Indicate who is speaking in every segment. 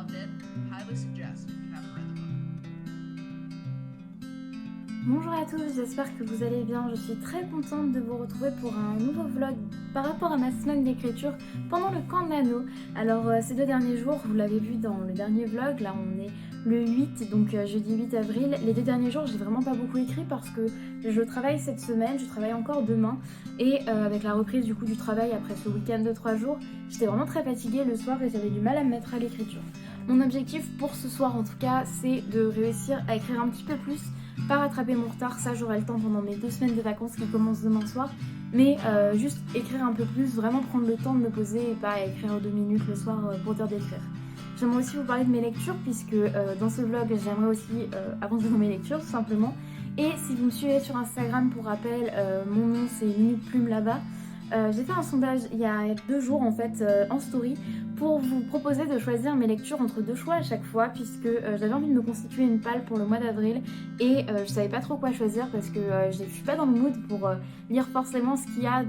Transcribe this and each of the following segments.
Speaker 1: loved it. Highly suggest if you haven't read the book.
Speaker 2: Bonjour à tous, j'espère que vous allez bien. Je suis très contente de vous retrouver pour un nouveau vlog par rapport à ma semaine d'écriture pendant le camp Nano. Alors ces 2 derniers jours, vous l'avez vu dans le dernier vlog, là on est le 8, donc jeudi 8 avril. Les 2 derniers jours, j'ai vraiment pas beaucoup écrit parce que je travaille cette semaine, je travaille encore demain. Et avec la reprise du coup du travail après ce week-end de 3 jours, j'étais vraiment très fatiguée le soir et j'avais du mal à me mettre à l'écriture. Mon objectif pour ce soir en tout cas, c'est de réussir à écrire un petit peu plus, pas rattraper mon retard, ça j'aurai le temps pendant mes 2 semaines de vacances qui commencent demain soir, mais juste écrire un peu plus, vraiment prendre le temps de me poser et pas écrire 2 minutes le soir pour dire d'écrire. J'aimerais aussi vous parler de mes lectures puisque dans ce vlog j'aimerais aussi avancer dans mes lectures tout simplement. Et si vous me suivez sur Instagram pour rappel, mon nom c'est Minute Plume là-bas. J'ai fait un sondage il y a 2 jours en fait en story pour vous proposer de choisir mes lectures entre 2 choix à chaque fois puisque j'avais envie de me constituer une palle pour le mois d'avril et je savais pas trop quoi choisir parce que je suis pas dans le mood pour lire forcément ce qu'il y a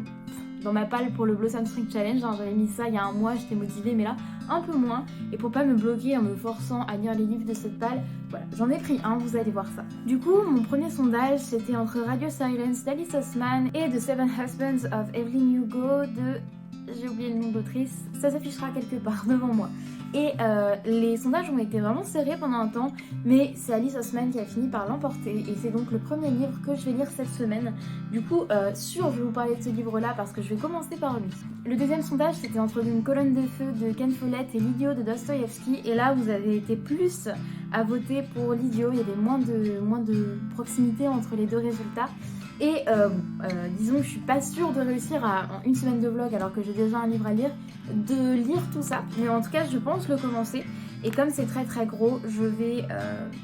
Speaker 2: dans ma palle pour le Blossom Spring Challenge. J'avais mis ça il y a un mois, j'étais motivée mais là un peu moins, et pour pas me bloquer en me forçant à lire les livres de cette palle, voilà, j'en ai pris un, vous allez voir ça. Du coup, mon premier sondage c'était entre Radio Silence d'Alice Oseman et The Seven Husbands of Evelyn Hugo de... j'ai oublié le nom de l'autrice, ça s'affichera quelque part devant moi. Et les sondages ont été vraiment serrés pendant un temps, mais c'est Alice Oseman qui a fini par l'emporter et c'est donc le premier livre que je vais lire cette semaine. Du coup, je vais vous parler de ce livre-là parce que je vais commencer par lui. Le deuxième sondage, c'était entre Une colonne de feu de Ken Follett et L'Idiot de Dostoïevski, et là vous avez été plus à voter pour L'Idiot, il y avait moins de proximité entre les deux résultats. Et disons que je suis pas sûre de réussir en une semaine de vlog alors que j'ai déjà un livre à lire, de lire tout ça. Mais en tout cas, je pense le commencer. Et comme c'est très très gros, je vais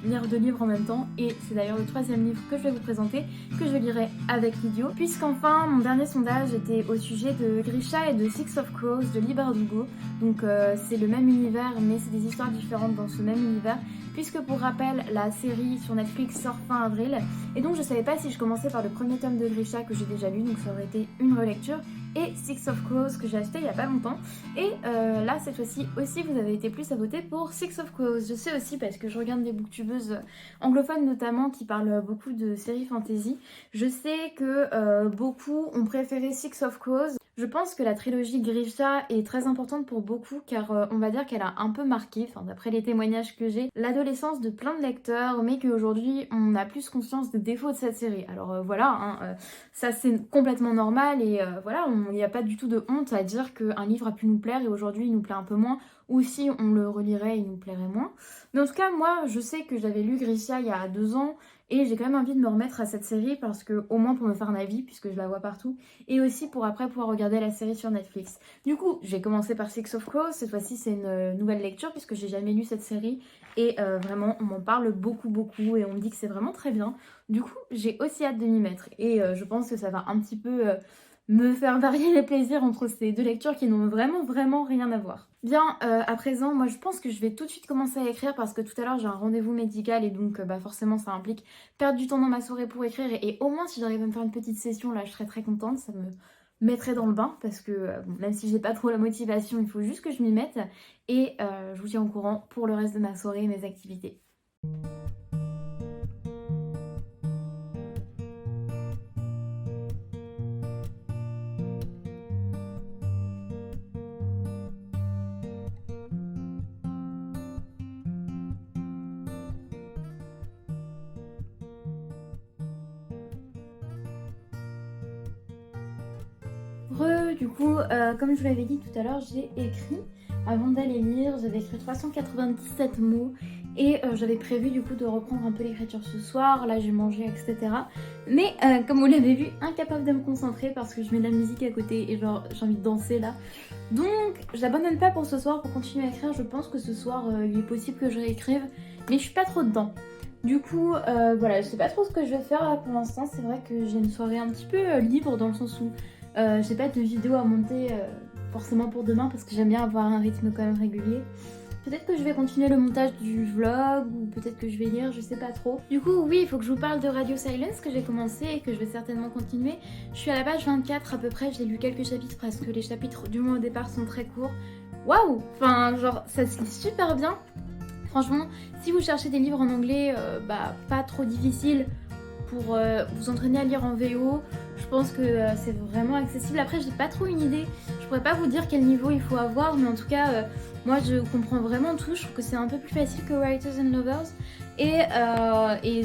Speaker 2: lire 2 livres en même temps. Et c'est d'ailleurs le 3e livre que je vais vous présenter, que je lirai avec L'idiot. Puisqu'enfin, mon dernier sondage était au sujet de Grisha et de Six of Crows de Leigh Bardugo. Donc c'est le même univers, mais c'est des histoires différentes dans ce même univers. Puisque pour rappel, la série sur Netflix sort fin avril. Et donc je savais pas si je commençais par le premier tome de Grisha que j'ai déjà lu, donc ça aurait été une relecture, et Six of Crows que j'ai acheté il y a pas longtemps. Et là cette fois-ci aussi vous avez été plus à voter pour Six of Crows. Je sais aussi parce que je regarde des booktubeuses anglophones notamment qui parlent beaucoup de séries fantasy. Je sais que beaucoup ont préféré Six of Crows. Je pense que la trilogie Grisha est très importante pour beaucoup car on va dire qu'elle a un peu marqué, enfin d'après les témoignages que j'ai, l'adolescence de plein de lecteurs, mais qu'aujourd'hui on a plus conscience des défauts de cette série. Alors voilà, ça c'est complètement normal et voilà, il n'y a pas du tout de honte à dire qu'un livre a pu nous plaire et aujourd'hui il nous plaît un peu moins, ou si on le relirait il nous plairait moins. Mais en tout cas moi je sais que j'avais lu Grisha il y a 2 ans, et j'ai quand même envie de me remettre à cette série parce que, au moins pour me faire un avis, puisque je la vois partout, et aussi pour après pouvoir regarder la série sur Netflix. Du coup, j'ai commencé par Six of Crows. Cette fois-ci, c'est une nouvelle lecture puisque j'ai jamais lu cette série. Et vraiment, on m'en parle beaucoup, beaucoup, et on me dit que c'est vraiment très bien. Du coup, j'ai aussi hâte de m'y mettre. Et je pense que ça va un petit peu me faire varier les plaisirs entre ces 2 lectures qui n'ont vraiment rien à voir. Bien, à présent, moi je pense que je vais tout de suite commencer à écrire parce que tout à l'heure j'ai un rendez-vous médical et donc forcément ça implique perdre du temps dans ma soirée pour écrire, et au moins si j'arrive à me faire une petite session là je serais très contente, ça me mettrait dans le bain parce que bon, même si j'ai pas trop la motivation, il faut juste que je m'y mette, et je vous tiens au courant pour le reste de ma soirée et mes activités. Du coup, comme je vous l'avais dit tout à l'heure, j'ai écrit, avant d'aller lire, j'avais écrit 397 mots, et j'avais prévu du coup de reprendre un peu l'écriture ce soir, là j'ai mangé, etc. Mais comme vous l'avez vu, incapable de me concentrer parce que je mets de la musique à côté et genre j'ai envie de danser là. Donc j'abandonne pas pour ce soir pour continuer à écrire, je pense que ce soir il est possible que je réécrive, mais je suis pas trop dedans. Du coup, voilà, je sais pas trop ce que je vais faire là pour l'instant, c'est vrai que j'ai une soirée un petit peu libre dans le sens où j'ai pas de vidéo à monter forcément pour demain parce que j'aime bien avoir un rythme quand même régulier. Peut-être que je vais continuer le montage du vlog ou peut-être que je vais lire, je sais pas trop. Du coup oui, il faut que je vous parle de Radio Silence que j'ai commencé et que je vais certainement continuer. Je suis à la page 24 à peu près, j'ai lu quelques chapitres parce que les chapitres du moins au départ sont très courts. waouh, enfin genre ça se lit super bien. Franchement, si vous cherchez des livres en anglais, pas trop difficiles pour vous entraîner à lire en VO, je pense que c'est vraiment accessible. Après, j'ai pas trop une idée, je pourrais pas vous dire quel niveau il faut avoir, mais en tout cas, moi je comprends vraiment tout. Je trouve que c'est un peu plus facile que Writers and Lovers et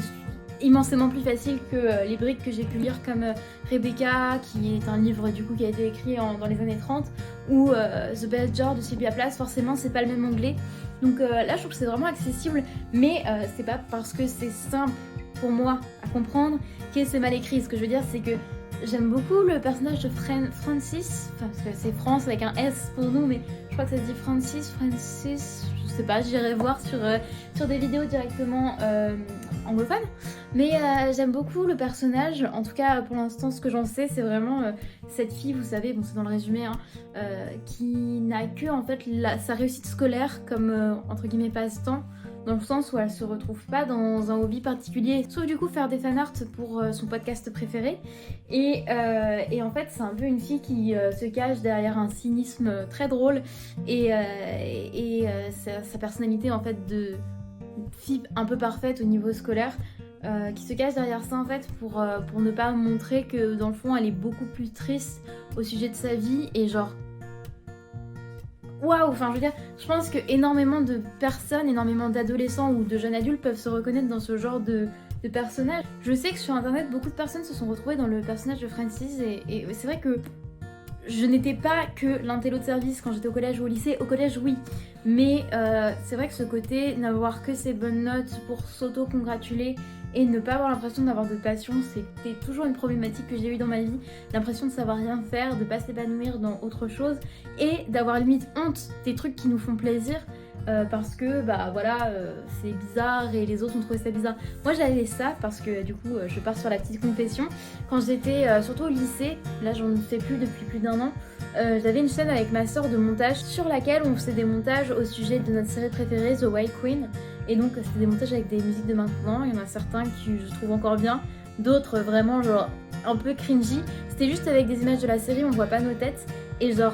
Speaker 2: immensément plus facile que les briques que j'ai pu lire comme Rebecca, qui est un livre du coup qui a été écrit dans les années 30, ou The Bell Jar de Sylvia Plath. Forcément, c'est pas le même anglais. Donc là, je trouve que c'est vraiment accessible, mais c'est pas parce que c'est simple pour moi à comprendre que c'est mal écrit. Ce que je veux dire, c'est que j'aime beaucoup le personnage de Francis, enfin, parce que c'est France avec un S pour nous, mais je crois que ça se dit Francis, je sais pas, j'irai voir sur des vidéos directement anglophones. Mais j'aime beaucoup le personnage, en tout cas pour l'instant ce que j'en sais, c'est vraiment cette fille, vous savez, bon c'est dans le résumé, hein, qui n'a que en fait sa réussite scolaire comme entre guillemets passe-temps, dans le sens où elle se retrouve pas dans un hobby particulier, sauf du coup faire des fanarts pour son podcast préféré. Et en fait c'est un peu une fille qui se cache derrière un cynisme très drôle et sa personnalité en fait de fille un peu parfaite au niveau scolaire, qui se cache derrière ça en fait pour ne pas montrer que dans le fond elle est beaucoup plus triste au sujet de sa vie et genre waouh, enfin je veux dire, je pense que énormément de personnes, énormément d'adolescents ou de jeunes adultes peuvent se reconnaître dans ce genre de personnage. Je sais que sur internet beaucoup de personnes se sont retrouvées dans le personnage de Francis et c'est vrai que je n'étais pas que l'intello de service quand j'étais au collège ou au lycée. Au collège, oui. Mais c'est vrai que ce côté, n'avoir que ses bonnes notes pour s'auto-congratuler et ne pas avoir l'impression d'avoir de passion, c'était toujours une problématique que j'ai eue dans ma vie. L'impression de savoir rien faire, de pas s'épanouir dans autre chose et d'avoir limite honte des trucs qui nous font plaisir. Parce que c'est bizarre et les autres ont trouvé ça bizarre. Moi j'avais ça parce que du coup je pars sur la petite confession. Quand j'étais surtout au lycée, là j'en fais plus depuis plus d'1 an, j'avais une chaîne avec ma soeur de montage sur laquelle on faisait des montages au sujet de notre série préférée The White Queen. Et donc c'était des montages avec des musiques de maintenant. Il y en a certains qui je trouve encore bien, d'autres vraiment genre un peu cringy. C'était juste avec des images de la série, on voit pas nos têtes et genre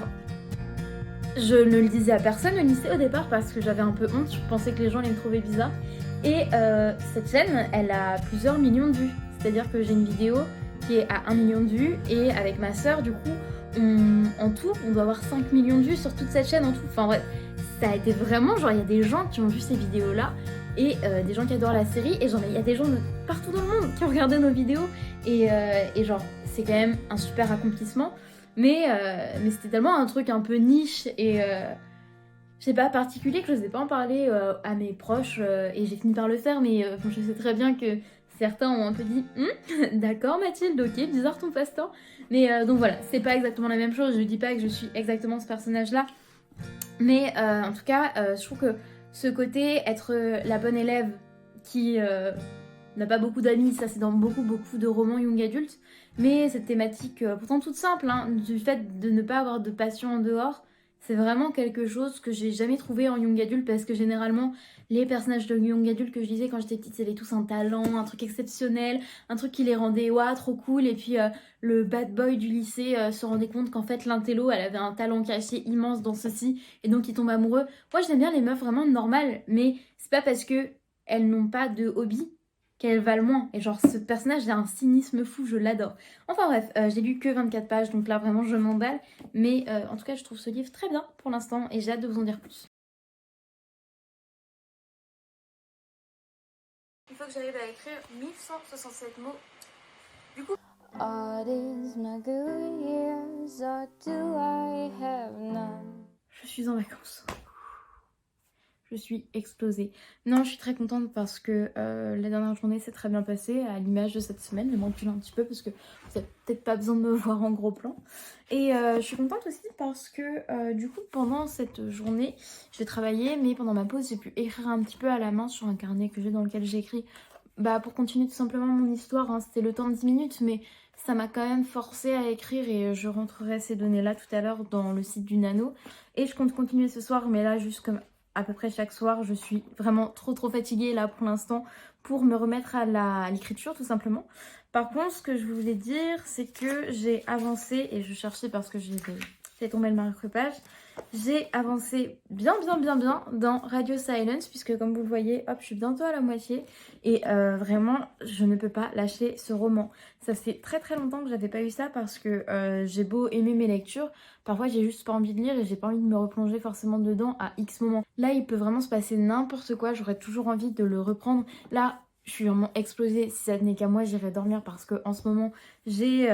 Speaker 2: je ne le disais à personne au lycée au départ parce que j'avais un peu honte, je pensais que les gens allaient me trouver bizarre. Et cette chaîne, elle a plusieurs millions de vues. C'est-à-dire que j'ai une vidéo qui est à 1 million de vues et avec ma soeur, du coup, en tout, on doit avoir 5 millions de vues sur toute cette chaîne en tout. Enfin bref, ça a été vraiment genre, il y a des gens qui ont vu ces vidéos-là et des gens qui adorent la série et genre, il y a des gens de partout dans le monde qui ont regardé nos vidéos et genre, c'est quand même un super accomplissement. Mais c'était tellement un truc un peu niche et je sais pas, particulier que je n'osais pas en parler à mes proches et j'ai fini par le faire, mais je sais très bien que certains ont un peu dit d'accord Mathilde, ok, bizarre ton passe-temps. Mais donc voilà, c'est pas exactement la même chose, je dis pas que je suis exactement ce personnage-là, mais en tout cas, je trouve que ce côté être la bonne élève qui n'a pas beaucoup d'amis, ça c'est dans beaucoup de romans young adultes, mais cette thématique pourtant toute simple, hein, du fait de ne pas avoir de passion en dehors, c'est vraiment quelque chose que j'ai jamais trouvé en young adulte parce que généralement les personnages de young adulte que je lisais quand j'étais petite, c'était tous un talent, un truc exceptionnel, un truc qui les rendait ouah trop cool et puis le bad boy du lycée se rendait compte qu'en fait l'intello elle avait un talent caché immense dans ceci et donc il tombe amoureux. Moi j'aime bien les meufs vraiment normales, mais c'est pas parce que elles n'ont pas de hobby qu'elle valent moins. Et genre, ce personnage a un cynisme fou, je l'adore. Enfin bref, j'ai lu que 24 pages, donc là vraiment je m'emballe. Mais en tout cas, je trouve ce livre très bien pour l'instant et j'ai hâte de vous en dire plus. Il faut que j'arrive à écrire 1167 mots. Du coup... Are these my good years or do I have none? Je suis en vacances. Je suis explosée. Non, je suis très contente parce que la dernière journée s'est très bien passée, à l'image de cette semaine. Je m'encule un petit peu parce que vous n'avez peut-être pas besoin de me voir en gros plan. Et je suis contente aussi parce que du coup, pendant cette journée, je vais travailler, mais pendant ma pause, j'ai pu écrire un petit peu à la main sur un carnet que j'ai dans lequel j'écris pour continuer tout simplement mon histoire. Hein. C'était le temps de 10 minutes, mais ça m'a quand même forcée à écrire et je rentrerai ces données-là tout à l'heure dans le site du Nano. Et je compte continuer ce soir, mais là, juste comme à peu près chaque soir, je suis vraiment trop fatiguée là pour l'instant pour me remettre à l'écriture tout simplement. Par contre, ce que je voulais dire, c'est que j'ai avancé et je cherchais parce que j'ai J'ai tombé le marque-page. J'ai avancé bien dans Radio Silence, puisque comme vous le voyez, hop, je suis bientôt à la moitié. Et vraiment, je ne peux pas lâcher ce roman. Ça fait très longtemps que j'avais pas eu ça parce que j'ai beau aimer mes lectures, parfois j'ai juste pas envie de lire et j'ai pas envie de me replonger forcément dedans à X moments. Là, il peut vraiment se passer n'importe quoi, j'aurais toujours envie de le reprendre. Là, je suis vraiment explosée. Si ça tenait qu'à moi, j'irais dormir parce que en ce moment, j'ai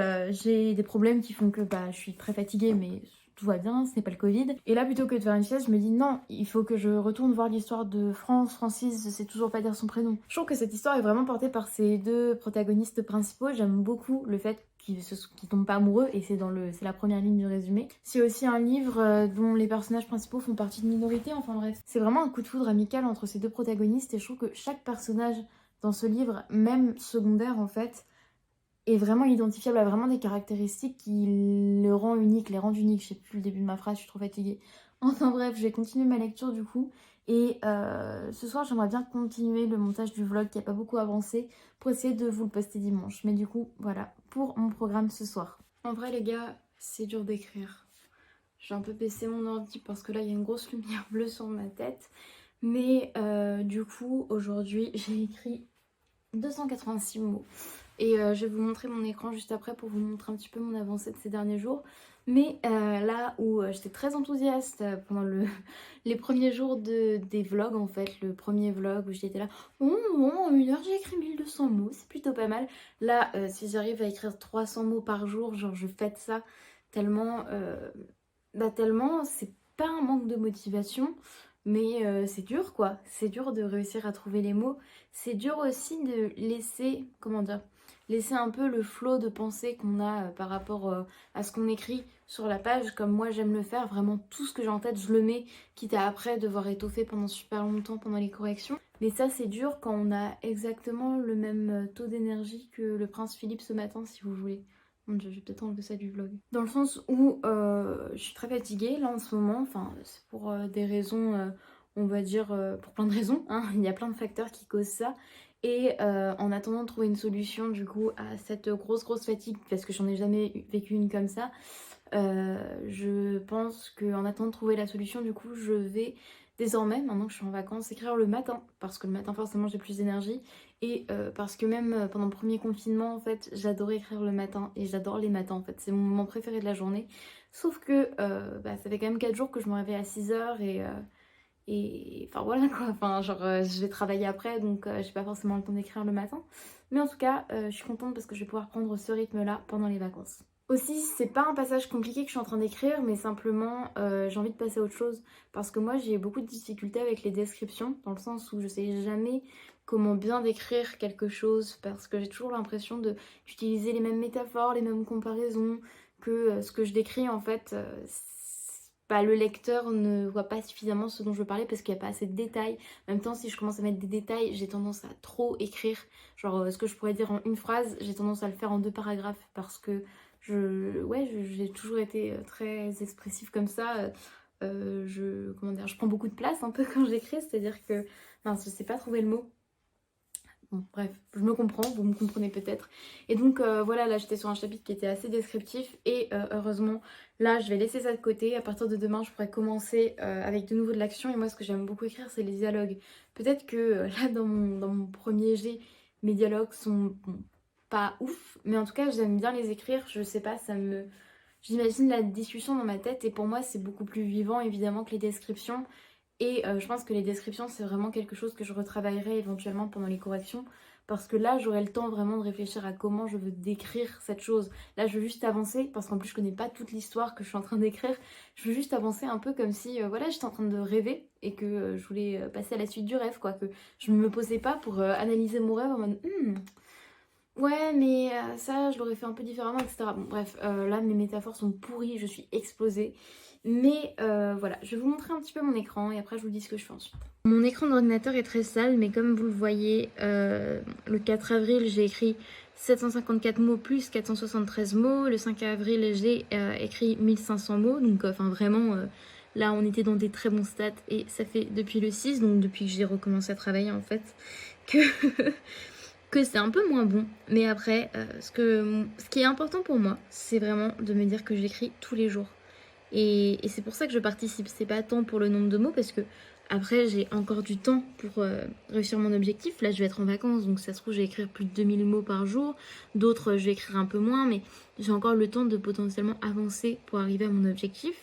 Speaker 2: des problèmes qui font que je suis très fatiguée, mais tout va bien, ce n'est pas le Covid. Et là, plutôt que de faire une sieste, je me dis non, il faut que je retourne voir l'histoire de Francis, je sais toujours pas dire son prénom. Je trouve que cette histoire est vraiment portée par ces deux protagonistes principaux. J'aime beaucoup le fait qu'ils tombent pas amoureux, et c'est la première ligne du résumé. C'est aussi un livre dont les personnages principaux font partie de minorités, enfin bref. C'est vraiment un coup de foudre amical entre ces deux protagonistes, et je trouve que chaque personnage dans ce livre, même secondaire en fait, est vraiment identifiable, a vraiment des caractéristiques qui le rendent unique, les rendent uniques. Je sais plus le début de ma phrase, je suis trop fatiguée. Enfin bref, je vais continuer ma lecture du coup. Et ce soir, j'aimerais bien continuer le montage du vlog qui n'a pas beaucoup avancé pour essayer de vous le poster dimanche. Mais du coup, voilà pour mon programme ce soir. En vrai les gars, c'est dur d'écrire. J'ai un peu baissé mon ordi parce que là, il y a une grosse lumière bleue sur ma tête. Mais du coup, aujourd'hui, j'ai écrit 286 mots. Et je vais vous montrer mon écran juste après pour vous montrer un petit peu mon avancée de ces derniers jours. Mais là où j'étais très enthousiaste pendant les premiers jours des vlogs en fait, le premier vlog où j'étais là, en une heure j'ai écrit 1200 mots, c'est plutôt pas mal. Là, si j'arrive à écrire 300 mots par jour, genre je fête ça tellement, tellement c'est pas un manque de motivation. Mais c'est dur quoi, c'est dur de réussir à trouver les mots. C'est dur aussi de laisser, comment dire, laisser un peu le flot de pensée qu'on a par rapport à ce qu'on écrit sur la page, comme moi j'aime le faire. Vraiment tout ce que j'ai en tête je le mets, quitte à après devoir étoffer pendant super longtemps pendant les corrections. Mais ça c'est dur quand on a exactement le même taux d'énergie que le prince Philippe ce matin, si vous voulez. Mon Dieu, je vais peut-être enlever ça du vlog. Dans le sens où je suis très fatiguée là en ce moment, enfin c'est pour des raisons, on va dire, pour plein de raisons, hein. Il y a plein de facteurs qui causent ça. Et en attendant de trouver une solution du coup à cette grosse fatigue, parce que j'en ai jamais vécu une comme ça, je pense qu'en attendant de trouver la solution, du coup je vais désormais, maintenant que je suis en vacances, écrire le matin, parce que le matin forcément j'ai plus d'énergie, et parce que même pendant le premier confinement en fait j'adorais écrire le matin, et j'adore les matins en fait, c'est mon moment préféré de la journée, sauf que ça fait quand même 4 jours que je me réveille à 6h, et enfin voilà quoi, enfin genre je vais travailler après, donc j'ai pas forcément le temps d'écrire le matin, mais en tout cas je suis contente parce que je vais pouvoir prendre ce rythme là pendant les vacances. Aussi, c'est pas un passage compliqué que je suis en train d'écrire, mais simplement j'ai envie de passer à autre chose. Parce que moi j'ai beaucoup de difficultés avec les descriptions, dans le sens où je sais jamais comment bien décrire quelque chose, parce que j'ai toujours l'impression d'utiliser les mêmes métaphores, les mêmes comparaisons, que ce que je décris en fait, le lecteur ne voit pas suffisamment ce dont je veux parler parce qu'il n'y a pas assez de détails. En même temps, si je commence à mettre des détails, j'ai tendance à trop écrire. Genre ce que je pourrais dire en une phrase, j'ai tendance à le faire en 2 paragraphes parce que j'ai toujours été très expressive comme ça. Je prends beaucoup de place un peu quand j'écris, c'est-à-dire que, je sais pas trouver le mot. Bon, bref, je me comprends, vous me comprenez peut-être. Et donc voilà, là j'étais sur un chapitre qui était assez descriptif et heureusement, là je vais laisser ça de côté. À partir de demain, je pourrai commencer avec de nouveau de l'action. Et moi, ce que j'aime beaucoup écrire, c'est les dialogues. Peut-être que là, dans mon premier jet, mes dialogues sont pas ouf, mais en tout cas, j'aime bien les écrire. Je sais pas, j'imagine la discussion dans ma tête et pour moi, c'est beaucoup plus vivant évidemment que les descriptions. Et je pense que les descriptions, c'est vraiment quelque chose que je retravaillerai éventuellement pendant les corrections. Parce que là, j'aurai le temps vraiment de réfléchir à comment je veux décrire cette chose. Là, je veux juste avancer, parce qu'en plus, je connais pas toute l'histoire que je suis en train d'écrire. Je veux juste avancer un peu comme si, voilà, j'étais en train de rêver et que je voulais passer à la suite du rêve, quoi. Que je ne me posais pas pour analyser mon rêve en mode, ouais, mais ça, je l'aurais fait un peu différemment, etc. Bon, bref, là, mes métaphores sont pourries, je suis explosée. Mais voilà, je vais vous montrer un petit peu mon écran et après je vous dis ce que je fais ensuite. Mon écran d'ordinateur est très sale, mais comme vous le voyez, le 4 avril j'ai écrit 754 mots plus 473 mots. Le 5 avril j'ai écrit 1500 mots, donc enfin vraiment là on était dans des très bons stats et ça fait depuis le 6, donc depuis que j'ai recommencé à travailler en fait, que, que c'est un peu moins bon. Mais après, ce qui est important pour moi, c'est vraiment de me dire que j'écris tous les jours. Et c'est pour ça que je participe. C'est pas tant pour le nombre de mots parce que après j'ai encore du temps pour réussir mon objectif. Là je vais être en vacances donc ça se trouve je vais écrire plus de 2000 mots par jour. D'autres je vais écrire un peu moins mais j'ai encore le temps de potentiellement avancer pour arriver à mon objectif.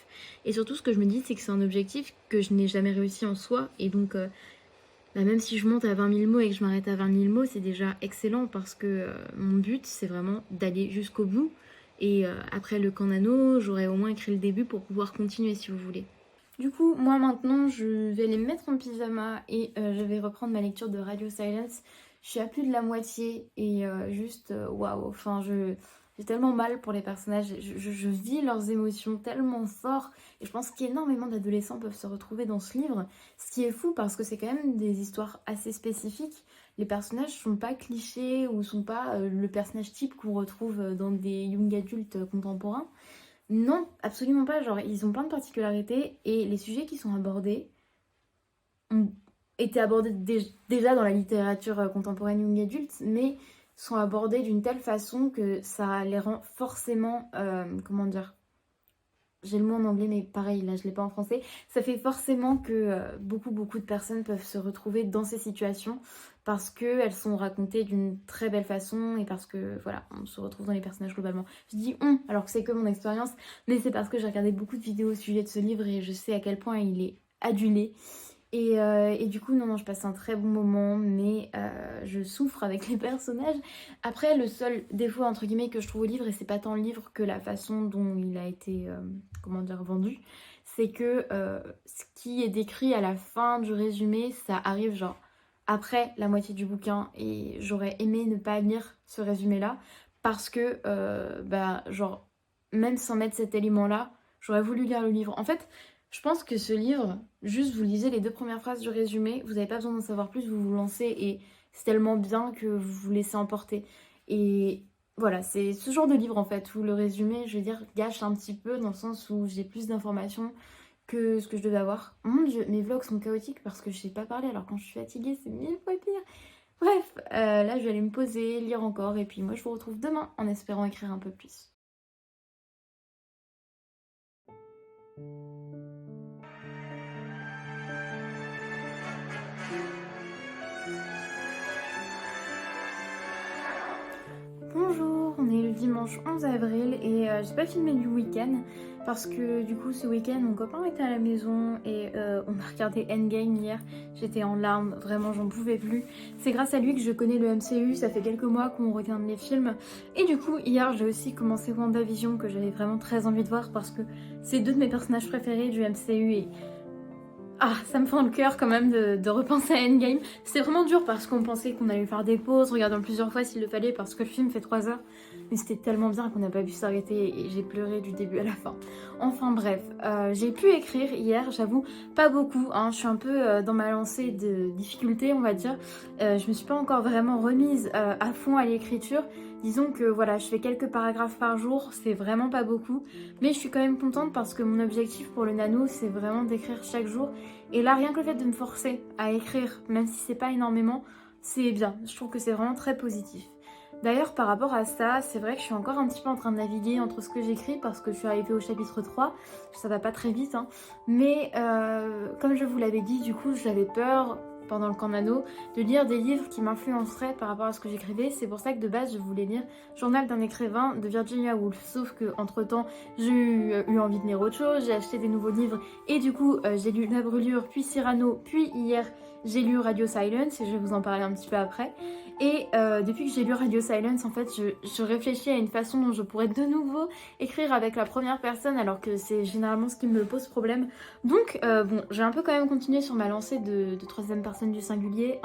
Speaker 2: Et surtout ce que je me dis c'est que c'est un objectif que je n'ai jamais réussi en soi. Et donc même si je monte à 20 000 mots et que je m'arrête à 20 000 mots, c'est déjà excellent parce que mon but, c'est vraiment d'aller jusqu'au bout. Et après le camp nano, j'aurais au moins écrit le début pour pouvoir continuer si vous voulez. Du coup, moi maintenant, je vais aller me mettre en pyjama et je vais reprendre ma lecture de Radio Silence. Je suis à plus de la moitié et waouh, enfin j'ai tellement mal pour les personnages, je vis leurs émotions tellement fort et je pense qu'énormément d'adolescents peuvent se retrouver dans ce livre, ce qui est fou parce que c'est quand même des histoires assez spécifiques. Les personnages sont pas clichés ou sont pas le personnage type qu'on retrouve dans des young adultes contemporains. Non, absolument pas, genre ils ont plein de particularités et les sujets qui sont abordés ont été abordés déjà dans la littérature contemporaine young adulte, mais sont abordés d'une telle façon que ça les rend forcément, comment dire, j'ai le mot en anglais mais pareil là je l'ai pas en français, ça fait forcément que beaucoup de personnes peuvent se retrouver dans ces situations parce qu'elles sont racontées d'une très belle façon et parce que voilà, on se retrouve dans les personnages globalement. Je dis on alors que c'est que mon expérience, mais c'est parce que j'ai regardé beaucoup de vidéos au sujet de ce livre et je sais à quel point il est adulé. Et du coup, non, je passe un très bon moment, mais je souffre avec les personnages. Après, le seul défaut, entre guillemets, que je trouve au livre, et c'est pas tant le livre que la façon dont il a été, vendu, c'est que ce qui est décrit à la fin du résumé, ça arrive genre après la moitié du bouquin, et j'aurais aimé ne pas lire ce résumé-là, parce que, genre, même sans mettre cet élément-là, j'aurais voulu lire le livre. En fait, je pense que ce livre, juste vous lisez les 2 premières phrases du résumé, vous n'avez pas besoin d'en savoir plus, vous vous lancez et c'est tellement bien que vous vous laissez emporter. Et voilà, c'est ce genre de livre en fait où le résumé, je veux dire, gâche un petit peu dans le sens où j'ai plus d'informations que ce que je devais avoir. Mon Dieu, mes vlogs sont chaotiques parce que je sais pas parler alors quand je suis fatiguée, c'est 1000 fois pire. Bref, là je vais aller me poser, lire encore et puis moi je vous retrouve demain en espérant écrire un peu plus. Bonjour, on est le dimanche 11 avril et j'ai pas filmé du week-end parce que du coup ce week-end mon copain était à la maison et on a regardé Endgame hier, j'étais en larmes, vraiment j'en pouvais plus. C'est grâce à lui que je connais le MCU, ça fait quelques mois qu'on regarde les films et du coup hier j'ai aussi commencé WandaVision que j'avais vraiment très envie de voir parce que c'est 2 de mes personnages préférés du MCU et ça me fend le cœur quand même de repenser à Endgame. C'était vraiment dur parce qu'on pensait qu'on allait faire des pauses, regardant plusieurs fois s'il le fallait parce que le film fait 3 heures. Mais c'était tellement bien qu'on n'a pas pu s'arrêter et j'ai pleuré du début à la fin. Enfin bref, j'ai pu écrire hier, j'avoue, pas beaucoup. Je suis un peu dans ma lancée de difficulté, on va dire. Je me suis pas encore vraiment remise à fond à l'écriture. Disons que voilà, je fais quelques paragraphes par jour, c'est vraiment pas beaucoup. Mais je suis quand même contente parce que mon objectif pour le nano, c'est vraiment d'écrire chaque jour. Et là, rien que le fait de me forcer à écrire, même si c'est pas énormément, c'est bien. Je trouve que c'est vraiment très positif. D'ailleurs, par rapport à ça, c'est vrai que je suis encore un petit peu en train de naviguer entre ce que j'écris parce que je suis arrivée au chapitre 3. Ça va pas très vite, hein. Mais comme je vous l'avais dit, du coup, j'avais peur pendant le camp nano de lire des livres qui m'influenceraient par rapport à ce que j'écrivais. C'est pour ça que de base, je voulais lire Journal d'un écrivain de Virginia Woolf. Sauf que entre temps, j'ai eu envie de lire autre chose, j'ai acheté des nouveaux livres et du coup, j'ai lu La Brûlure, puis Cyrano, puis hier, j'ai lu Radio Silence et je vais vous en parler un petit peu après. Et depuis que j'ai lu Radio Silence, en fait, je réfléchis à une façon dont je pourrais de nouveau écrire avec la première personne, alors que c'est généralement ce qui me pose problème. Donc, j'ai un peu quand même continué sur ma lancée de troisième personne du singulier,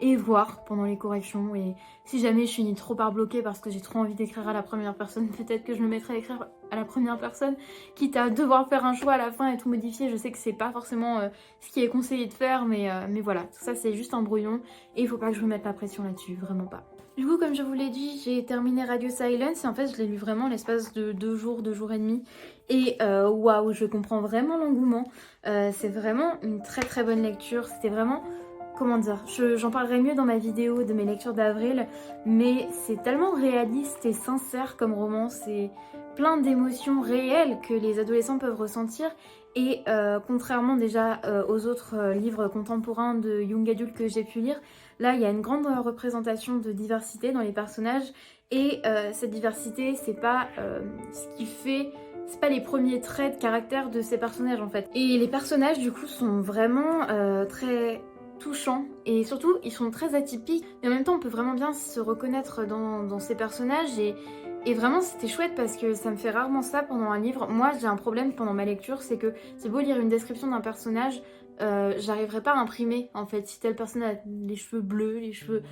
Speaker 2: et voir pendant les corrections. Et si jamais je finis trop par bloquer parce que j'ai trop envie d'écrire à la première personne, peut-être que je me mettrai à écrire à la première personne, quitte à devoir faire un choix à la fin et tout modifier. Je sais que c'est pas forcément ce qui est conseillé de faire, mais voilà, tout ça c'est juste un brouillon et il faut pas que je me mette la pression là-dessus, vraiment pas. Du coup, comme je vous l'ai dit, j'ai terminé Radio Silence et en fait je l'ai lu vraiment l'espace de 2 jours et demi. Et waouh, je comprends vraiment l'engouement. C'est vraiment une très très bonne lecture. C'était vraiment... comment dire, j'en parlerai mieux dans ma vidéo de mes lectures d'avril, mais c'est tellement réaliste et sincère comme roman, c'est plein d'émotions réelles que les adolescents peuvent ressentir. Et contrairement déjà aux autres livres contemporains de young adult que j'ai pu lire, là il y a une grande représentation de diversité dans les personnages. Et cette diversité, c'est pas ce qui fait... C'est pas les premiers traits de caractère de ces personnages en fait. Et les personnages du coup sont vraiment très touchants et surtout ils sont très atypiques. Mais en même temps on peut vraiment bien se reconnaître dans ces personnages et vraiment c'était chouette parce que ça me fait rarement ça pendant un livre. Moi j'ai un problème pendant ma lecture, c'est que c'est beau lire une description d'un personnage, j'arriverai pas à imprimer en fait si telle personne a les cheveux bleus, les cheveux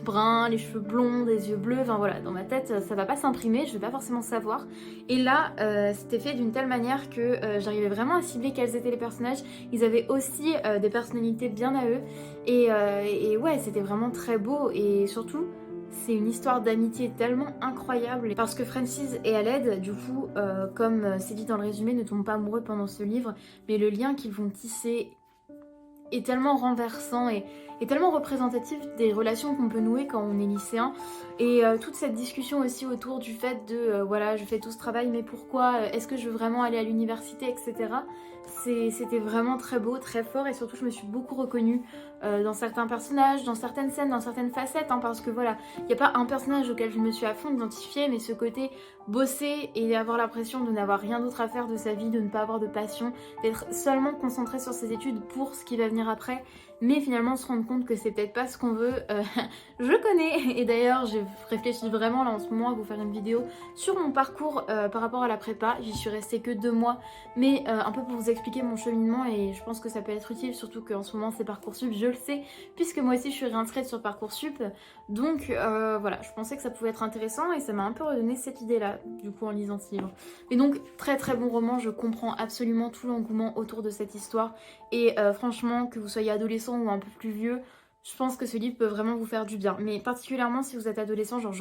Speaker 2: bruns, les cheveux blonds, des yeux bleus, enfin voilà, dans ma tête ça va pas s'imprimer, je vais pas forcément savoir. Et là c'était fait d'une telle manière que j'arrivais vraiment à cibler quels étaient les personnages. Ils avaient aussi des personnalités bien à eux et ouais c'était vraiment très beau et surtout c'est une histoire d'amitié tellement incroyable parce que Francis et Aled, du coup, comme c'est dit dans le résumé, ne tombent pas amoureux pendant ce livre, mais le lien qu'ils vont tisser est tellement renversant et tellement représentatif des relations qu'on peut nouer quand on est lycéen. Et toute cette discussion aussi autour du fait de voilà, je fais tout ce travail, mais pourquoi, est-ce que je veux vraiment aller à l'université, etc. C'était vraiment très beau, très fort et surtout je me suis beaucoup reconnue dans certains personnages, dans certaines scènes, dans certaines facettes, hein, parce que voilà, il n'y a pas un personnage auquel je me suis à fond identifiée, mais ce côté bosser et avoir l'impression de n'avoir rien d'autre à faire de sa vie, de ne pas avoir de passion, d'être seulement concentré sur ses études pour ce qui va venir après, mais finalement se rendre compte que c'est peut-être pas ce qu'on veut, je connais. Et d'ailleurs j'ai réfléchi vraiment là en ce moment à vous faire une vidéo sur mon parcours par rapport à la prépa. J'y suis restée que 2 mois, mais un peu pour vous expliquer mon cheminement et je pense que ça peut être utile, surtout qu'en ce moment c'est Parcoursup, je le sais, puisque moi aussi je suis réinscrite sur Parcoursup. Donc voilà, je pensais que ça pouvait être intéressant et ça m'a un peu redonné cette idée là, du coup en lisant ce livre. Mais donc très très bon roman, je comprends absolument tout l'engouement autour de cette histoire et franchement que vous soyez adolescent ou un peu plus vieux, je pense que ce livre peut vraiment vous faire du bien. Mais particulièrement si vous êtes adolescent, genre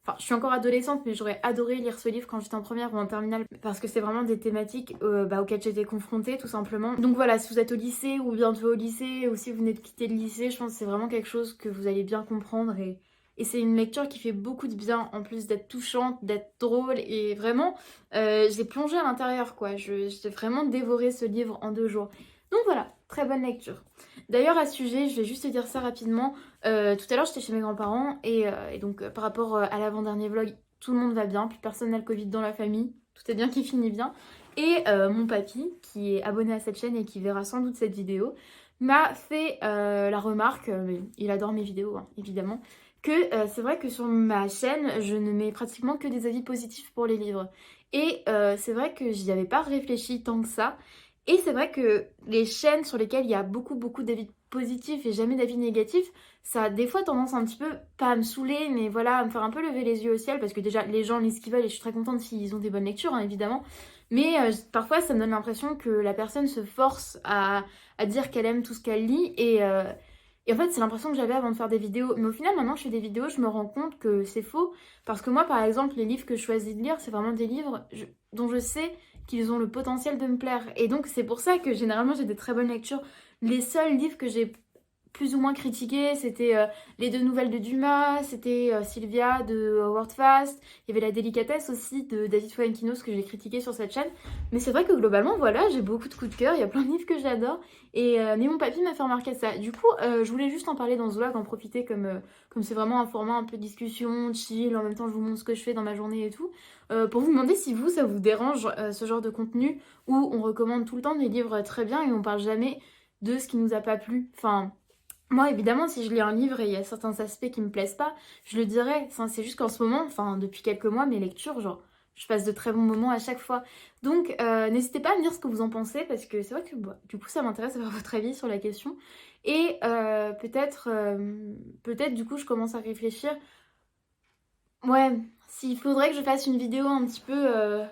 Speaker 2: Enfin, je suis encore adolescente, mais j'aurais adoré lire ce livre quand j'étais en première ou en terminale parce que c'est vraiment des thématiques auxquelles j'étais confrontée tout simplement. Donc voilà, si vous êtes au lycée ou bientôt au lycée ou si vous venez de quitter le lycée, je pense que c'est vraiment quelque chose que vous allez bien comprendre et c'est une lecture qui fait beaucoup de bien en plus d'être touchante, d'être drôle et vraiment, j'ai plongé à l'intérieur quoi. J'ai vraiment dévoré ce livre en 2 jours. Donc voilà, très bonne lecture. D'ailleurs à ce sujet, je vais juste te dire ça rapidement. Tout à l'heure j'étais chez mes grands-parents et donc par rapport à l'avant-dernier vlog, tout le monde va bien, plus personne n'a le Covid dans la famille, tout est bien qui finit bien. Et mon papy, qui est abonné à cette chaîne et qui verra sans doute cette vidéo, m'a fait la remarque, il adore mes vidéos hein, évidemment, que c'est vrai que sur ma chaîne, je ne mets pratiquement que des avis positifs pour les livres. Et c'est vrai que j'y avais pas réfléchi tant que ça. Et c'est vrai que les chaînes sur lesquelles il y a beaucoup d'avis positifs et jamais d'avis négatifs, ça a des fois tendance un petit peu, pas à me saouler, mais voilà, à me faire un peu lever les yeux au ciel, parce que déjà les gens lisent ce qu'ils veulent et je suis très contente s'ils ont des bonnes lectures, hein, évidemment. Mais parfois ça me donne l'impression que la personne se force à dire qu'elle aime tout ce qu'elle lit et en fait c'est l'impression que j'avais avant de faire des vidéos. Mais au final maintenant je fais des vidéos, je me rends compte que c'est faux, parce que moi par exemple les livres que je choisis de lire, c'est vraiment des livres dont je sais qu'ils ont le potentiel de me plaire. Et donc c'est pour ça que généralement j'ai des très bonnes lectures. Les seuls livres que j'ai plus ou moins critiqués, c'était les 2 nouvelles de Dumas, c'était Sylvia de Howard Fast, il y avait La délicatesse aussi de David Fuenkinos que j'ai critiqué sur cette chaîne. Mais c'est vrai que globalement, voilà, j'ai beaucoup de coups de cœur, il y a plein de livres que j'adore. Et mais mon papy m'a fait remarquer ça. Du coup, je voulais juste en parler dans ce vlog, en profiter comme c'est vraiment un format un peu discussion, chill, en même temps je vous montre ce que je fais dans ma journée et tout. Pour vous demander si vous, ça vous dérange ce genre de contenu où on recommande tout le temps des livres très bien et on parle jamais de ce qui nous a pas plu. Enfin, moi évidemment si je lis un livre et il y a certains aspects qui me plaisent pas, je le dirais. Enfin, c'est juste qu'en ce moment, enfin depuis quelques mois, mes lectures, genre, je passe de très bons moments à chaque fois. Donc n'hésitez pas à me dire ce que vous en pensez parce que c'est vrai que du coup ça m'intéresse d'avoir votre avis sur la question. Et peut-être du coup je commence à réfléchir. Ouais, s'il faudrait que je fasse une vidéo un petit peu...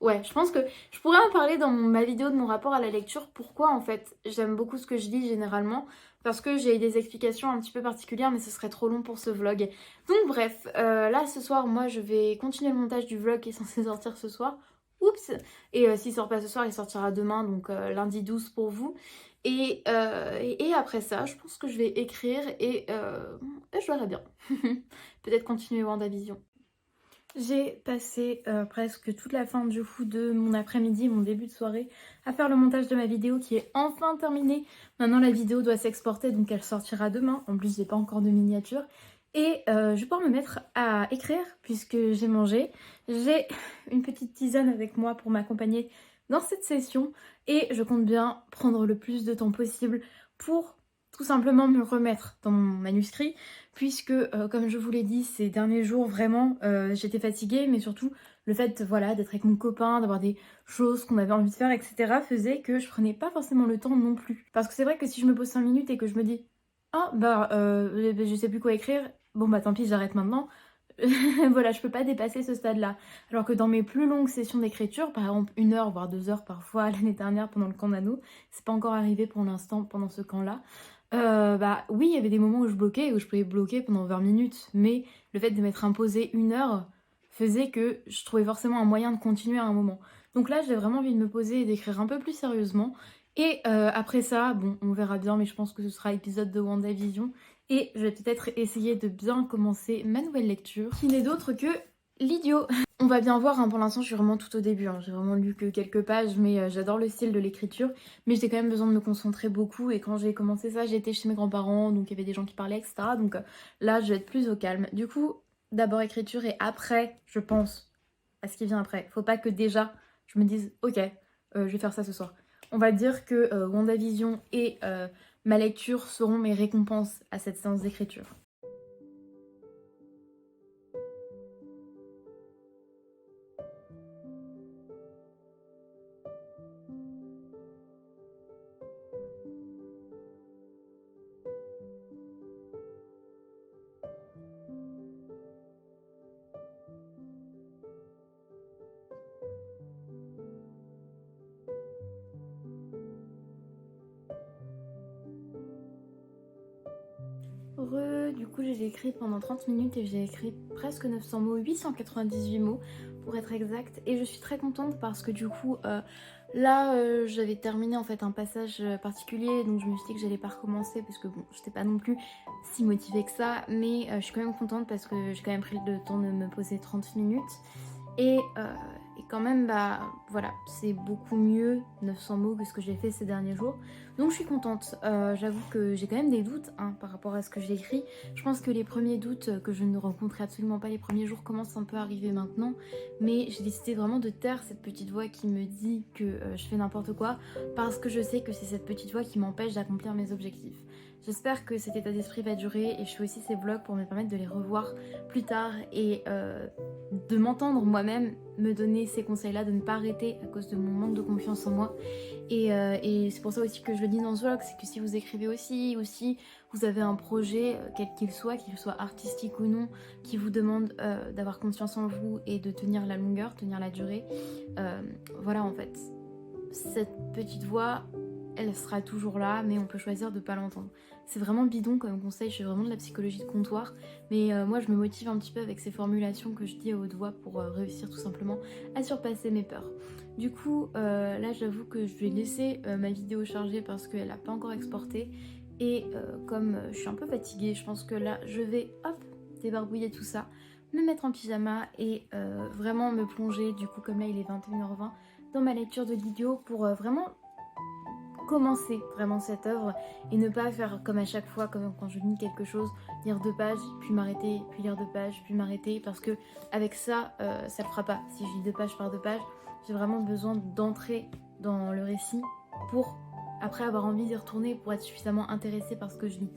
Speaker 2: Ouais, je pense que je pourrais en parler dans ma vidéo de mon rapport à la lecture. Pourquoi en fait j'aime beaucoup ce que je lis généralement. Parce que j'ai des explications un petit peu particulières, mais ce serait trop long pour ce vlog. Donc bref, là ce soir, moi je vais continuer le montage du vlog qui est censé sortir ce soir. Oups. Et s'il sort pas ce soir, il sortira demain, donc lundi 12 pour vous. Et après ça, je pense que je vais écrire et je verrai bien. Peut-être continuer WandaVision. J'ai passé presque toute la fin du coup de mon après-midi, mon début de soirée, à faire le montage de ma vidéo qui est enfin terminée. Maintenant la vidéo doit s'exporter donc elle sortira demain. En plus j'ai pas encore de miniature. Et je vais pouvoir me mettre à écrire puisque j'ai mangé. J'ai une petite tisane avec moi pour m'accompagner dans cette session. Et je compte bien prendre le plus de temps possible pour tout simplement me remettre dans mon manuscrit puisque comme je vous l'ai dit ces derniers jours vraiment j'étais fatiguée, mais surtout le fait voilà, d'être avec mon copain, d'avoir des choses qu'on avait envie de faire, etc. faisait que je prenais pas forcément le temps non plus. Parce que c'est vrai que si je me pose 5 minutes et que je me dis ah bah je sais plus quoi écrire, bon bah tant pis j'arrête maintenant. Voilà, je peux pas dépasser ce stade-là. Alors que dans mes plus longues sessions d'écriture, par exemple 1 heure voire 2 heures parfois l'année dernière pendant le camp d'anneau, c'est pas encore arrivé pour l'instant pendant ce camp-là. Bah oui, il y avait des moments où je bloquais, où je pouvais bloquer pendant 20 minutes, mais le fait de m'être imposé 1 heure faisait que je trouvais forcément un moyen de continuer à un moment. Donc là, j'ai vraiment envie de me poser et d'écrire un peu plus sérieusement. Et après ça, bon, on verra bien, mais je pense que ce sera épisode de WandaVision. Et je vais peut-être essayer de bien commencer ma nouvelle lecture, qui n'est d'autre que L'Idiot. On va bien voir, hein, pour l'instant je suis vraiment tout au début, hein. J'ai vraiment lu que quelques pages, mais j'adore le style de l'écriture, mais j'ai quand même besoin de me concentrer beaucoup, et quand j'ai commencé ça j'étais chez mes grands-parents, donc il y avait des gens qui parlaient, etc. Donc là je vais être plus au calme. Du coup, d'abord écriture et après je pense à ce qui vient après. Faut pas que déjà je me dise ok, je vais faire ça ce soir. On va dire que WandaVision et ma lecture seront mes récompenses à cette séance d'écriture. Du coup j'ai écrit pendant 30 minutes et j'ai écrit presque 900 mots, 898 mots pour être exact, et je suis très contente parce que du coup là j'avais terminé en fait un passage particulier, donc je me suis dit que j'allais pas recommencer parce que bon j'étais pas non plus si motivée que ça, mais je suis quand même contente parce que j'ai quand même pris le temps de me poser 30 minutes. Et quand même, bah voilà, c'est beaucoup mieux 900 mots que ce que j'ai fait ces derniers jours. Donc je suis contente. J'avoue que j'ai quand même des doutes hein, par rapport à ce que j'ai écrit. Je pense que les premiers doutes que je ne rencontrais absolument pas les premiers jours commencent un peu à arriver maintenant. Mais j'ai décidé vraiment de taire cette petite voix qui me dit que je fais n'importe quoi, parce que je sais que c'est cette petite voix qui m'empêche d'accomplir mes objectifs. J'espère que cet état d'esprit va durer, et je fais aussi ces vlogs pour me permettre de les revoir plus tard et de m'entendre moi-même me donner ces conseils-là, de ne pas arrêter à cause de mon manque de confiance en moi. Et c'est pour ça aussi que je le dis dans ce vlog, c'est que si vous écrivez aussi vous avez un projet, quel qu'il soit artistique ou non, qui vous demande d'avoir confiance en vous et de tenir la longueur, tenir la durée, voilà en fait, cette petite voix, elle sera toujours là, mais on peut choisir de ne pas l'entendre. C'est vraiment bidon comme conseil, je fais vraiment de la psychologie de comptoir, mais moi je me motive un petit peu avec ces formulations que je dis à haute voix pour réussir tout simplement à surpasser mes peurs. Du coup, là j'avoue que je vais laisser ma vidéo charger parce qu'elle n'a pas encore exporté, et comme je suis un peu fatiguée, je pense que là je vais hop, débarbouiller tout ça, me mettre en pyjama et vraiment me plonger, du coup comme là il est 21h20, dans ma lecture de L'Idiot pour vraiment commencer vraiment cette œuvre et ne pas faire comme à chaque fois, comme quand je lis quelque chose, lire 2 pages, puis m'arrêter, puis lire 2 pages, puis m'arrêter, parce que avec ça, ça le fera pas. Si je lis 2 pages par 2 pages, j'ai vraiment besoin d'entrer dans le récit pour après avoir envie d'y retourner, pour être suffisamment intéressée par ce que je lis.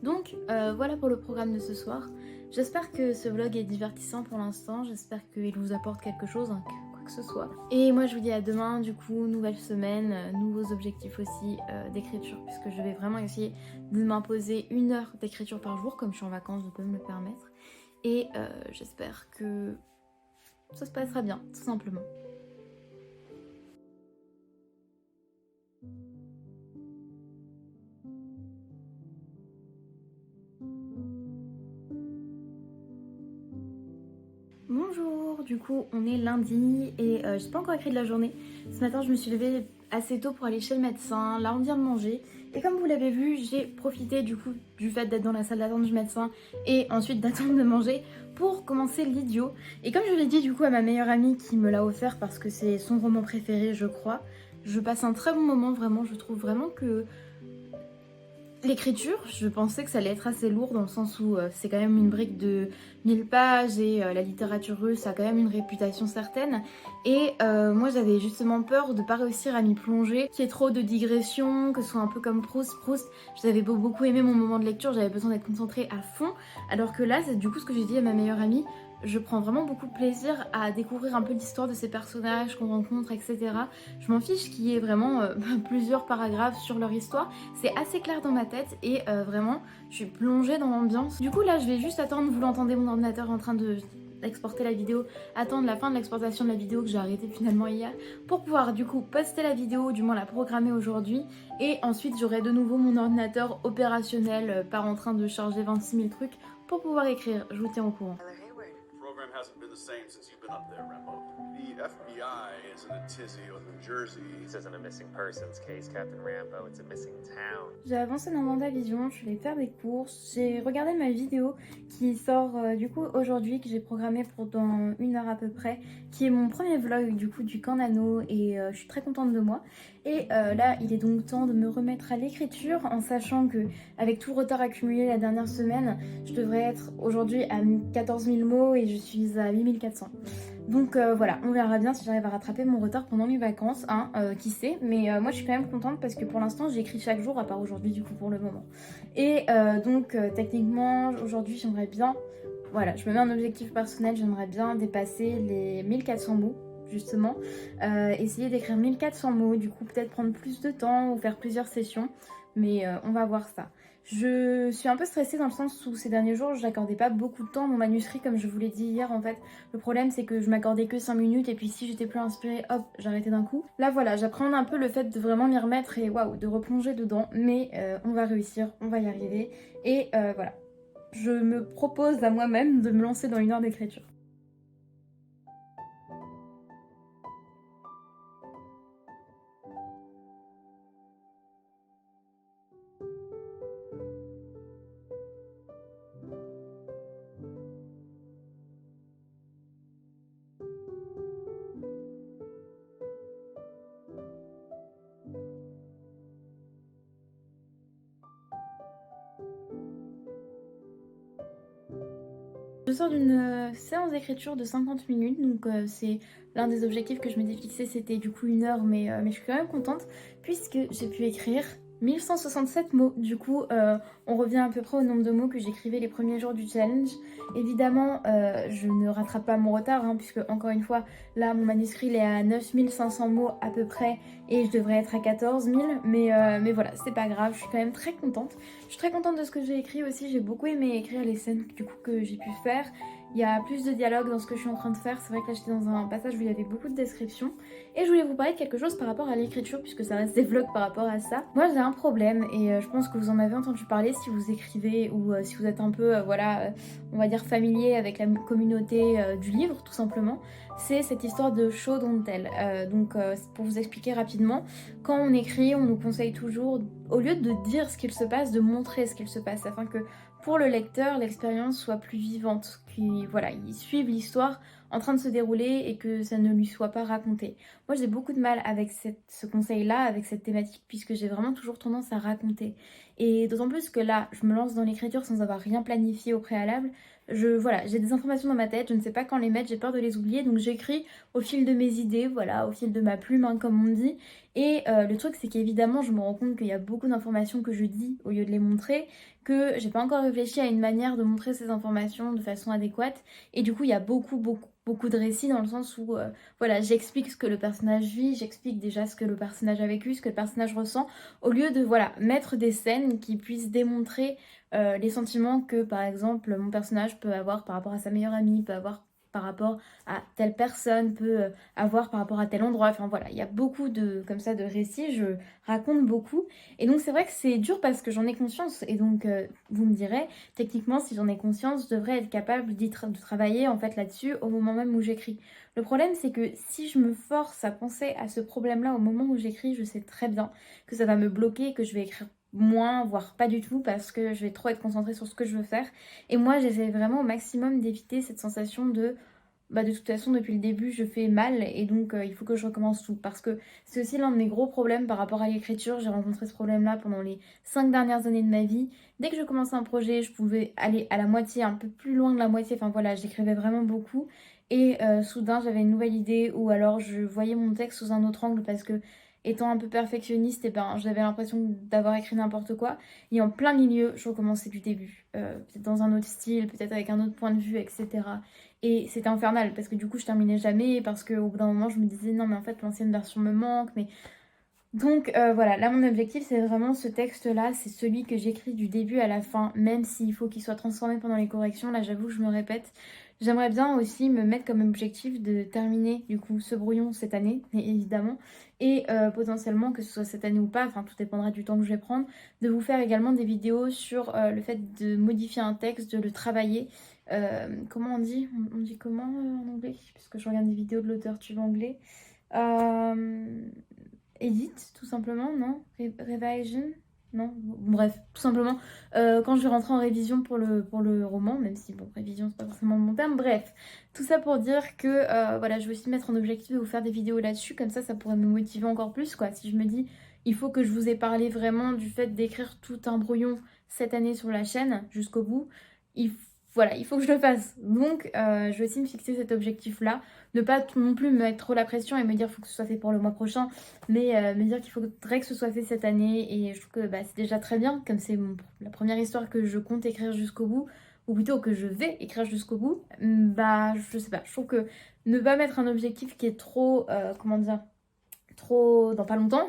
Speaker 2: Donc voilà pour le programme de ce soir. J'espère que ce vlog est divertissant pour l'instant, j'espère qu'il vous apporte quelque chose, hein, que ce soit. Et moi je vous dis à demain, du coup, nouvelle semaine, nouveaux objectifs aussi d'écriture, puisque je vais vraiment essayer de m'imposer 1 heure d'écriture par jour, comme je suis en vacances, je peux me le permettre. Et j'espère que ça se passera bien, tout simplement. Bonjour, du coup on est lundi et j'ai pas encore écrit de la journée. Ce matin je me suis levée assez tôt pour aller chez le médecin, là on vient de manger. Et comme vous l'avez vu, j'ai profité du coup du fait d'être dans la salle d'attente du médecin et ensuite d'attendre de manger pour commencer l'idiot. Et comme je l'ai dit du coup à ma meilleure amie qui me l'a offert parce que c'est son roman préféré je crois, je passe un très bon moment vraiment, je trouve vraiment que l'écriture, je pensais que ça allait être assez lourd dans le sens où c'est quand même une brique de 1000 pages et la littérature russe a quand même une réputation certaine. Et moi j'avais justement peur de pas réussir à m'y plonger, qu'il y ait trop de digressions, que ce soit un peu comme Proust. J'avais beaucoup aimé mon moment de lecture, j'avais besoin d'être concentrée à fond. Alors que là, c'est du coup ce que j'ai dit à ma meilleure amie. Je prends vraiment beaucoup de plaisir à découvrir un peu l'histoire de ces personnages qu'on rencontre, etc. Je m'en fiche qu'il y ait vraiment plusieurs paragraphes sur leur histoire. C'est assez clair dans ma tête et vraiment, je suis plongée dans l'ambiance. Du coup, là, je vais juste attendre, vous l'entendez, mon ordinateur en train d'exporter la vidéo, attendre la fin de l'exportation de la vidéo que j'ai arrêtée finalement hier pour pouvoir du coup poster la vidéo, du moins la programmer aujourd'hui et ensuite j'aurai de nouveau mon ordinateur opérationnel, pas en train de charger 26 000 trucs pour pouvoir écrire. Je vous tiens au courant.
Speaker 3: Program hasn't been the same since you've been up there, Rambo. The FBI is in a tizzy on New Jersey.
Speaker 4: This isn't a missing persons case, Captain Rambo. It's a missing town.
Speaker 2: J'ai avancé dans Vendavision, je suis allée faire des courses, j'ai regardé ma vidéo qui sort du coup aujourd'hui, que j'ai programmée pour dans 1 heure à peu près, qui est mon premier vlog du coup du camp Nano et je suis très contente de moi. Et là, il est donc temps de me remettre à l'écriture en sachant que avec tout le retard accumulé la dernière semaine, je devrais être aujourd'hui à 14 000 mots et je suis à 8 400. Donc voilà, on verra bien si j'arrive à rattraper mon retard pendant mes vacances, hein, qui sait. Mais moi je suis quand même contente parce que pour l'instant j'écris chaque jour, à part aujourd'hui du coup pour le moment. Et donc techniquement aujourd'hui j'aimerais bien, voilà, je me mets un objectif personnel, j'aimerais bien dépasser les 1400 mots. Justement, essayer d'écrire 1400 mots, du coup peut-être prendre plus de temps ou faire plusieurs sessions, mais on va voir ça. Je suis un peu stressée dans le sens où ces derniers jours je n'accordais pas beaucoup de temps à mon manuscrit comme je vous l'ai dit hier en fait. Le problème c'est que je m'accordais que 5 minutes et puis si j'étais plus inspirée, hop, j'arrêtais d'un coup. Là voilà, j'appréhende un peu le fait de vraiment m'y remettre et waouh, de replonger dedans, mais on va réussir, on va y arriver et voilà. Je me propose à moi-même de me lancer dans 1 heure d'écriture. Je sors d'une séance d'écriture de 50 minutes, donc c'est l'un des objectifs que je m'étais fixé, c'était du coup 1 heure, mais je suis quand même contente puisque j'ai pu écrire 1167 mots. Du coup, on revient à peu près au nombre de mots que j'écrivais les premiers jours du challenge. Évidemment, je ne rattrape pas mon retard, hein, puisque encore une fois, là, mon manuscrit il est à 9500 mots à peu près et je devrais être à 14 000. Mais voilà, c'est pas grave, je suis quand même très contente. Je suis très contente de ce que j'ai écrit aussi, j'ai beaucoup aimé écrire les scènes du coup que j'ai pu faire. Il y a plus de dialogue dans ce que je suis en train de faire. C'est vrai que là j'étais dans un passage où il y avait beaucoup de descriptions. Et je voulais vous parler de quelque chose par rapport à l'écriture, puisque ça reste des vlogs par rapport à ça. Moi j'ai un problème et je pense que vous en avez entendu parler si vous écrivez ou si vous êtes un peu, voilà, on va dire familier avec la communauté du livre tout simplement. C'est cette histoire de show don't tell. Donc pour vous expliquer rapidement, quand on écrit, on nous conseille toujours, au lieu de dire ce qu'il se passe, de montrer ce qu'il se passe afin que pour le lecteur, l'expérience soit plus vivante, qu'il voilà, il suive l'histoire en train de se dérouler et que ça ne lui soit pas raconté. Moi j'ai beaucoup de mal avec ce conseil-là, avec cette thématique, puisque j'ai vraiment toujours tendance à raconter. Et d'autant plus que là, je me lance dans l'écriture sans avoir rien planifié au préalable. Voilà, j'ai des informations dans ma tête, je ne sais pas quand les mettre, j'ai peur de les oublier, donc j'écris au fil de mes idées, voilà, au fil de ma plume, hein, comme on dit. Et le truc c'est qu'évidemment je me rends compte qu'il y a beaucoup d'informations que je dis au lieu de les montrer, que j'ai pas encore réfléchi à une manière de montrer ces informations de façon adéquate, et du coup il y a beaucoup de récits dans le sens où voilà, j'explique ce que le personnage vit, j'explique déjà ce que le personnage a vécu, ce que le personnage ressent, au lieu de voilà, mettre des scènes qui puissent démontrer les sentiments que par exemple mon personnage peut avoir par rapport à sa meilleure amie, peut avoir par rapport à telle personne peut avoir par rapport à tel endroit. Enfin voilà, il y a beaucoup de comme ça de récits, je raconte beaucoup. Et donc c'est vrai que c'est dur parce que j'en ai conscience. Et donc vous me direz, techniquement si j'en ai conscience, je devrais être capable de travailler en fait là-dessus au moment même où j'écris. Le problème c'est que si je me force à penser à ce problème-là au moment où j'écris, je sais très bien que ça va me bloquer, que je vais écrire moins, voire pas du tout, parce que je vais trop être concentrée sur ce que je veux faire. Et moi, j'essaie vraiment au maximum d'éviter cette sensation de de toute façon, depuis le début, je fais mal et donc il faut que je recommence tout. Parce que c'est aussi l'un de mes gros problèmes par rapport à l'écriture. J'ai rencontré ce problème-là pendant les 5 dernières années de ma vie. Dès que je commençais un projet, je pouvais aller à la moitié, un peu plus loin de la moitié. Enfin voilà, j'écrivais vraiment beaucoup. Et soudain, j'avais une nouvelle idée ou alors je voyais mon texte sous un autre angle parce que étant un peu perfectionniste, et ben, j'avais l'impression d'avoir écrit n'importe quoi. Et en plein milieu, je recommençais du début. Peut-être dans un autre style, peut-être avec un autre point de vue, etc. Et c'était infernal parce que du coup, je terminais jamais. Parce qu'au bout d'un moment, je me disais non, mais en fait, l'ancienne version me manque. Mais donc voilà, là mon objectif c'est vraiment ce texte-là, c'est celui que j'écris du début à la fin, même s'il faut qu'il soit transformé pendant les corrections, là j'avoue que je me répète. J'aimerais bien aussi me mettre comme objectif de terminer du coup ce brouillon cette année, évidemment, et potentiellement que ce soit cette année ou pas, enfin tout dépendra du temps que je vais prendre, de vous faire également des vidéos sur le fait de modifier un texte, de le travailler. Comment on dit? On dit comment en anglais? Parce que je regarde des vidéos de l'auteur, tu veux anglais. Edit, tout simplement, non? Revision? Non? Bref, tout simplement, quand je vais rentrer en révision pour le roman, même si, bon, révision, c'est pas forcément le bon terme, bref, tout ça pour dire que, voilà, je vais aussi mettre en objectif de vous faire des vidéos là-dessus, comme ça pourrait me motiver encore plus, quoi. Si je me dis, il faut que je vous ai parlé vraiment du fait d'écrire tout un brouillon cette année sur la chaîne, jusqu'au bout, voilà, il faut que je le fasse. Donc, je vais aussi me fixer cet objectif-là, ne pas non plus me mettre trop la pression et me dire, faut que ce soit fait pour le mois prochain, mais me dire qu'il faudrait que ce soit fait cette année et je trouve que c'est déjà très bien comme c'est la première histoire que je compte écrire jusqu'au bout ou plutôt que je vais écrire jusqu'au bout. Je sais pas, je trouve que ne pas mettre un objectif qui est trop comment dire, trop dans pas longtemps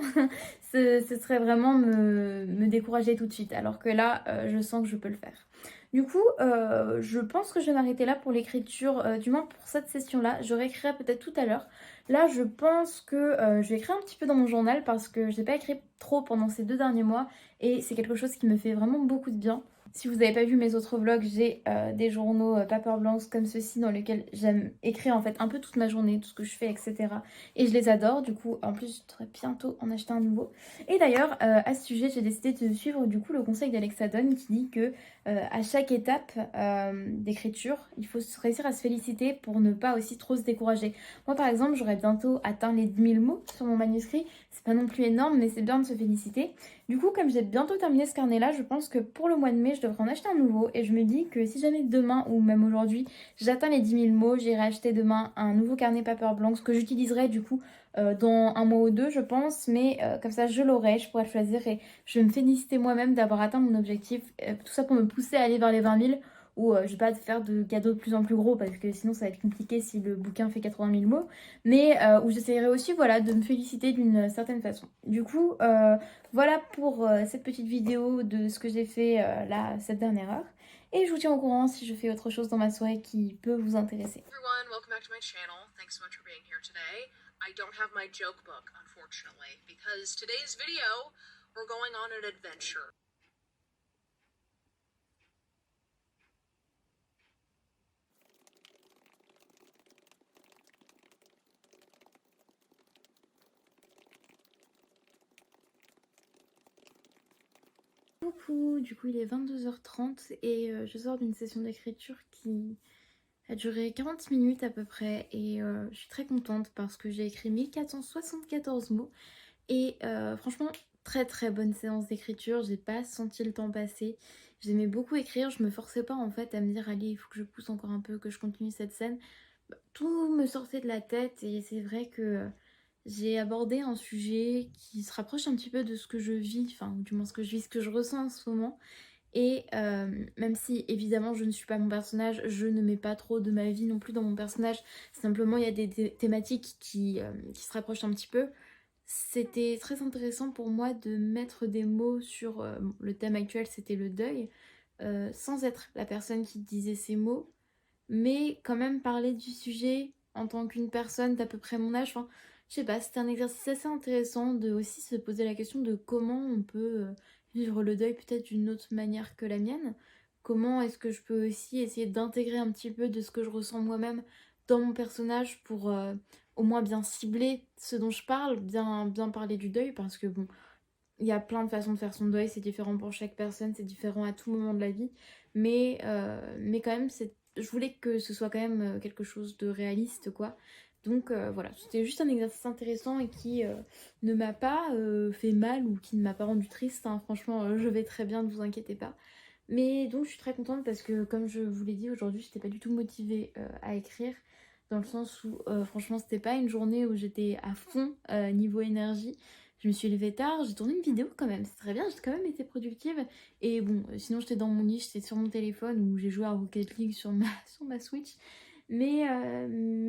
Speaker 2: ce serait vraiment me décourager tout de suite, alors que là je sens que je peux le faire. Du coup, je pense que je vais m'arrêter là pour l'écriture, du moins pour cette session-là. Je réécrirai peut-être tout à l'heure. Là, je pense que je vais écrire un petit peu dans mon journal parce que je n'ai pas écrit trop pendant ces 2 derniers mois et c'est quelque chose qui me fait vraiment beaucoup de bien. Si vous n'avez pas vu mes autres vlogs, j'ai des journaux paper blancs comme ceci dans lesquels j'aime écrire en fait un peu toute ma journée, tout ce que je fais, etc. Et je les adore, du coup en plus je devrais bientôt en acheter un nouveau. Et d'ailleurs à ce sujet j'ai décidé de suivre du coup le conseil d'Alexa Donne qui dit que à chaque étape d'écriture, il faut réussir à se féliciter pour ne pas aussi trop se décourager. Moi par exemple j'aurai bientôt atteint les 10 000 mots sur mon manuscrit, c'est pas non plus énorme mais c'est bien de se féliciter. Du coup, comme j'ai bientôt terminé ce carnet-là, je pense que pour le mois de mai, je devrais en acheter un nouveau. Et je me dis que si jamais demain ou même aujourd'hui, j'atteins les 10 000 mots, j'irai acheter demain un nouveau carnet paper blanc, ce que j'utiliserai du coup dans un mois ou deux, je pense. Mais comme ça, je l'aurai, je pourrai le choisir et je vais me féliciter moi-même d'avoir atteint mon objectif. Tout ça pour me pousser à aller vers les 20 000. Ou je vais pas faire de cadeaux de plus en plus gros parce que sinon ça va être compliqué si le bouquin fait 80 000 mots. Mais où j'essaierai aussi voilà, de me féliciter d'une certaine façon. Du coup, voilà pour cette petite vidéo de ce que j'ai fait là cette dernière heure. Et je vous tiens au courant si je fais autre chose dans ma soirée qui peut vous intéresser.
Speaker 1: Everyone, welcome back to my channel. Thanks so much for being here today. I don't have my joke book, unfortunately, because today's video, we're going on an adventure.
Speaker 2: Coucou, du coup il est 22h30 et je sors d'une session d'écriture qui a duré 40 minutes à peu près et je suis très contente parce que j'ai écrit 1474 mots et franchement très très bonne séance d'écriture, j'ai pas senti le temps passer, j'aimais beaucoup écrire, je me forçais pas en fait à me dire allez il faut que je pousse encore un peu, que je continue cette scène, tout me sortait de la tête et c'est vrai que j'ai abordé un sujet qui se rapproche un petit peu de ce que je vis, enfin du moins ce que je vis, ce que je ressens en ce moment. Et même si évidemment je ne suis pas mon personnage, je ne mets pas trop de ma vie non plus dans mon personnage, simplement il y a des thématiques qui se rapprochent un petit peu. C'était très intéressant pour moi de mettre des mots sur le thème actuel, c'était le deuil, sans être la personne qui disait ces mots, mais quand même parler du sujet en tant qu'une personne d'à peu près mon âge. Enfin, je sais pas, c'était un exercice assez intéressant de aussi se poser la question de comment on peut vivre le deuil peut-être d'une autre manière que la mienne. Comment est-ce que je peux aussi essayer d'intégrer un petit peu de ce que je ressens moi-même dans mon personnage pour au moins bien cibler ce dont je parle, bien parler du deuil, parce que bon, il y a plein de façons de faire son deuil, c'est différent pour chaque personne, c'est différent à tout moment de la vie, mais quand même, je voulais que ce soit quand même quelque chose de réaliste, quoi. Donc voilà, c'était juste un exercice intéressant et qui ne m'a pas fait mal ou qui ne m'a pas rendu triste, hein. Franchement, je vais très bien, ne vous inquiétez pas. Mais donc je suis très contente parce que comme je vous l'ai dit aujourd'hui, j'étais pas du tout motivée à écrire, dans le sens où franchement c'était pas une journée où j'étais à fond niveau énergie. Je me suis levée tard, j'ai tourné une vidéo quand même, c'est très bien, j'ai quand même été productive. Et bon, sinon j'étais dans mon lit, j'étais sur mon téléphone où j'ai joué à Rocket League sur ma Switch. Mais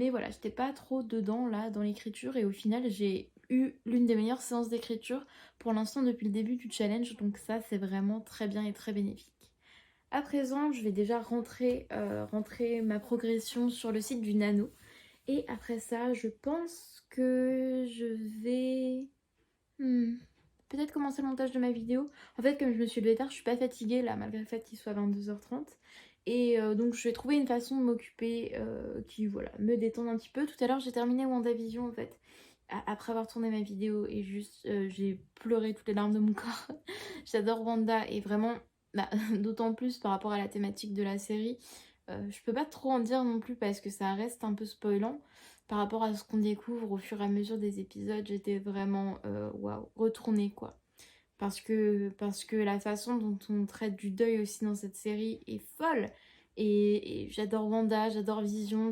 Speaker 2: voilà, j'étais pas trop dedans là dans l'écriture et au final j'ai eu l'une des meilleures séances d'écriture pour l'instant depuis le début du challenge, donc ça c'est vraiment très bien et très bénéfique. À présent, je vais déjà rentrer ma progression sur le site du Nano. Et après ça, je pense que je vais peut-être commencer le montage de ma vidéo. En fait, comme je me suis levée tard, je suis pas fatiguée là, malgré le fait qu'il soit 22h30. Et donc je vais trouver une façon de m'occuper qui, voilà, me détendre un petit peu. Tout à l'heure, j'ai terminé WandaVision en fait. Après avoir tourné ma vidéo et juste j'ai pleuré toutes les larmes de mon corps. J'adore Wanda et vraiment, bah, d'autant plus par rapport à la thématique de la série. Je peux pas trop en dire non plus parce que ça reste un peu spoilant. Par rapport à ce qu'on découvre au fur et à mesure des épisodes, j'étais vraiment waouh, retournée quoi. Parce que la façon dont on traite du deuil aussi dans cette série est folle. Et j'adore Wanda, j'adore Vision.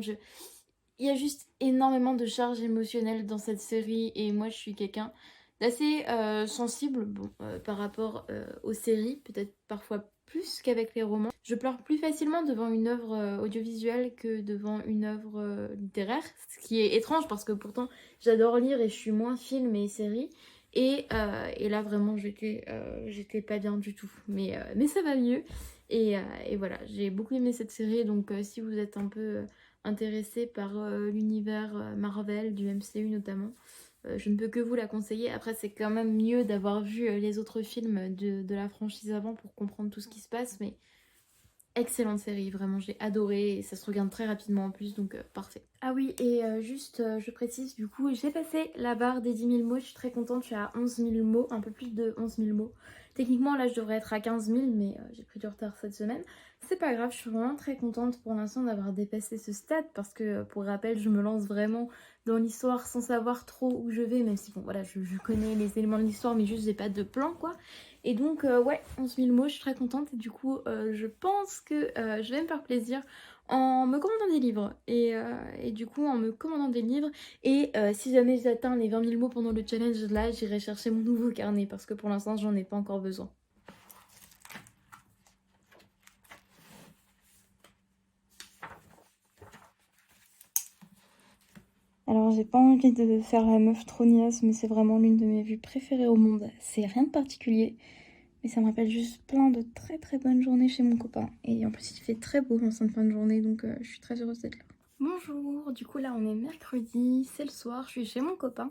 Speaker 2: Il y a juste énormément de charges émotionnelles dans cette série. Et moi, je suis quelqu'un d'assez sensible bon, par rapport aux séries. Peut-être parfois plus qu'avec les romans. Je pleure plus facilement devant une œuvre audiovisuelle que devant une œuvre littéraire. Ce qui est étrange parce que pourtant, j'adore lire et je suis moins film et série. Et là vraiment j'étais pas bien du tout, mais ça va mieux et voilà, j'ai beaucoup aimé cette série, donc si vous êtes un peu intéressé par l'univers Marvel, du MCU notamment, je ne peux que vous la conseiller. Après c'est quand même mieux d'avoir vu les autres films de la franchise avant pour comprendre tout ce qui se passe, mais excellente série, vraiment j'ai adoré et ça se regarde très rapidement en plus, donc parfait. Ah oui, et juste je précise du coup, j'ai passé la barre des 10 000 mots, je suis très contente, je suis à 11 000 mots, un peu plus de 11 000 mots. Techniquement là je devrais être à 15 000 mais j'ai pris du retard cette semaine. C'est pas grave, je suis vraiment très contente pour l'instant d'avoir dépassé ce stade parce que pour rappel je me lance vraiment dans l'histoire sans savoir trop où je vais, même si bon voilà je connais les éléments de l'histoire mais juste j'ai pas de plan quoi. Et donc ouais, 11 000 mots, je suis très contente et du coup je pense que je vais me faire plaisir en me commandant des livres et du coup en me commandant des livres et si jamais j'atteins les 20 000 mots pendant le challenge là j'irai chercher mon nouveau carnet parce que pour l'instant j'en ai pas encore besoin. Alors j'ai pas envie de faire la meuf trop niaise mais c'est vraiment l'une de mes vues préférées au monde, c'est rien de particulier. Mais ça me rappelle juste plein de très très bonnes journées chez mon copain. Et en plus il fait très beau en cette fin de journée donc je suis très heureuse d'être là. Bonjour, du coup là on est mercredi, c'est le soir, je suis chez mon copain.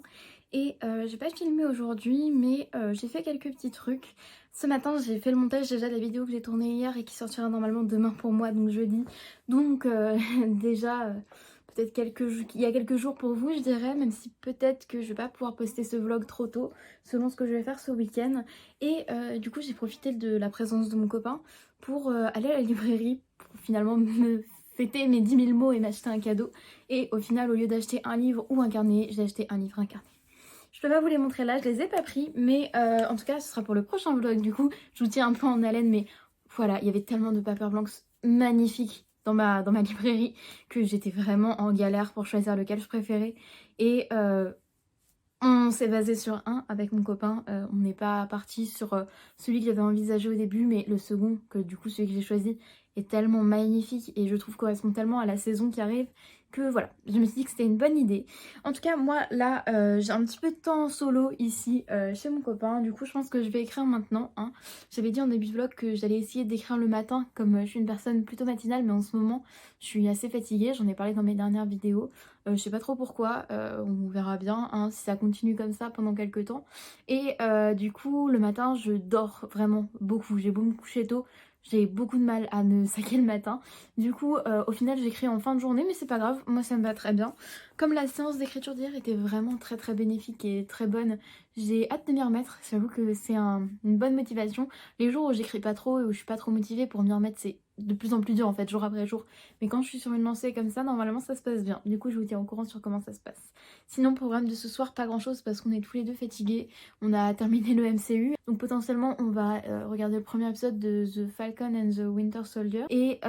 Speaker 2: Et j'ai pas filmé aujourd'hui mais j'ai fait quelques petits trucs. Ce matin j'ai fait le montage déjà de la vidéo que j'ai tournée hier et qui sortira normalement demain pour moi, donc jeudi. Donc déjà... peut-être il y a quelques jours pour vous je dirais, même si peut-être que je vais pas pouvoir poster ce vlog trop tôt selon ce que je vais faire ce week-end. Et du coup j'ai profité de la présence de mon copain pour aller à la librairie pour finalement me fêter mes 10 000 mots et m'acheter un cadeau. Et au final au lieu d'acheter un livre ou un carnet, j'ai acheté un livre, un carnet. Je peux pas vous les montrer là, je les ai pas pris, mais en tout cas ce sera pour le prochain vlog. Du coup je vous tiens un peu en haleine, mais voilà, il y avait tellement de paper blancs magnifiques dans ma librairie que j'étais vraiment en galère pour choisir lequel je préférais. Et on s'est basé sur un avec mon copain, on n'est pas parti sur celui que j'avais envisagé au début, mais le second, que du coup celui que j'ai choisi est tellement magnifique et je trouve correspond tellement à la saison qui arrive. que voilà, je me suis dit que c'était une bonne idée. En tout cas, moi là, j'ai un petit peu de temps en solo ici chez mon copain. Du coup, je pense que je vais écrire maintenant. Hein. J'avais dit en début de vlog que j'allais essayer d'écrire le matin, comme je suis une personne plutôt matinale, mais en ce moment, je suis assez fatiguée. J'en ai parlé dans mes dernières vidéos. Je sais pas trop pourquoi. On verra bien hein, si ça continue comme ça pendant quelques temps. Et du coup, le matin, je dors vraiment beaucoup. J'ai beau me coucher tôt. J'ai beaucoup de mal à me saquer le matin. Du coup, au final, j'écris en fin de journée, mais c'est pas grave, moi ça me va très bien. Comme la séance d'écriture d'hier était vraiment très bénéfique et très bonne, j'ai hâte de m'y remettre. J'avoue que c'est une bonne motivation. Les jours où j'écris pas trop et où je suis pas trop motivée pour m'y remettre, c'est de plus en plus dur en fait, jour après jour. Mais quand je suis sur une lancée comme ça, normalement ça se passe bien. Du coup, je vous tiens au courant sur comment ça se passe. Sinon, programme de ce soir, pas grand chose parce qu'on est tous les deux fatigués. On a terminé le MCU. Donc potentiellement, on va regarder le premier épisode de The Falcon and the Winter Soldier. Et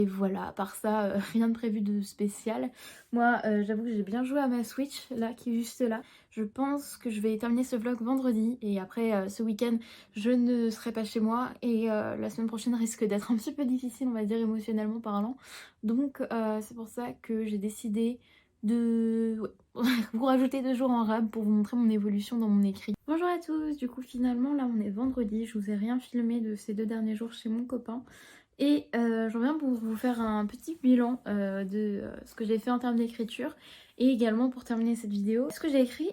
Speaker 2: voilà, à part ça, rien de prévu de spécial. Moi, j'avoue que j'ai bien joué à ma Switch, là, qui est juste là. Je pense que je vais terminer ce vlog vendredi. Et après, ce week-end, je ne serai pas chez moi. Et la semaine prochaine risque d'être un petit peu difficile, on va dire, émotionnellement parlant. Donc, c'est pour ça que j'ai décidé de vous rajouter 2 jours en rab pour vous montrer mon évolution dans mon écrit. Bonjour à tous, du coup finalement là on est vendredi, je vous ai rien filmé de ces 2 derniers jours chez mon copain et je reviens pour vous faire un petit bilan de ce que j'ai fait en termes d'écriture et également pour terminer cette vidéo. Ce que j'ai écrit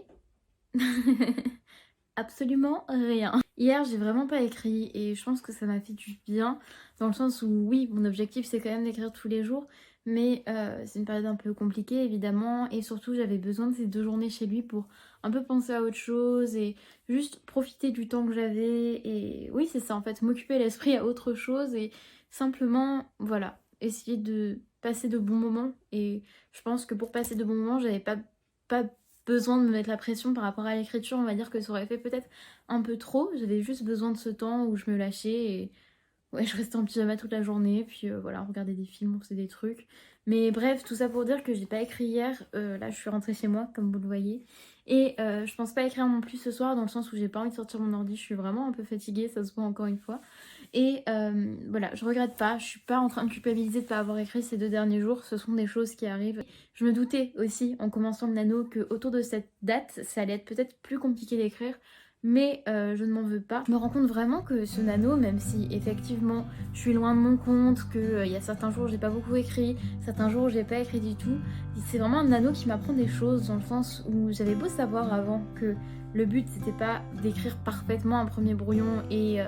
Speaker 2: absolument rien. Hier j'ai vraiment pas écrit et je pense que ça m'a fait du bien dans le sens où oui mon objectif c'est quand même d'écrire tous les jours mais c'est une période un peu compliquée évidemment et surtout j'avais besoin de ces 2 journées chez lui pour un peu penser à autre chose et juste profiter du temps que j'avais et oui c'est ça en fait, m'occuper l'esprit à autre chose et simplement voilà, essayer de passer de bons moments et je pense que pour passer de bons moments j'avais pas besoin de me mettre la pression par rapport à l'écriture, on va dire que ça aurait fait peut-être un peu trop, j'avais juste besoin de ce temps où je me lâchais et ouais, je restais en pyjama toute la journée, puis voilà, on regardait des films, on faisait des trucs. Mais bref, tout ça pour dire que j'ai pas écrit hier. Là, je suis rentrée chez moi, comme vous le voyez. Et je pense pas écrire non plus ce soir, dans le sens où j'ai pas envie de sortir mon ordi. Je suis vraiment un peu fatiguée, ça se voit encore une fois. Et voilà, je regrette pas. Je suis pas en train de culpabiliser de pas avoir écrit ces 2 derniers jours. Ce sont des choses qui arrivent. Je me doutais aussi, en commençant le nano, que autour de cette date, ça allait être peut-être plus compliqué d'écrire. Mais je ne m'en veux pas. Je me rends compte vraiment que ce nano, même si effectivement je suis loin de mon compte, qu'il y a certains jours où j'ai pas beaucoup écrit, certains jours où j'ai pas écrit du tout, c'est vraiment un nano qui m'apprend des choses dans le sens où j'avais beau savoir avant que le but c'était pas d'écrire parfaitement un premier brouillon et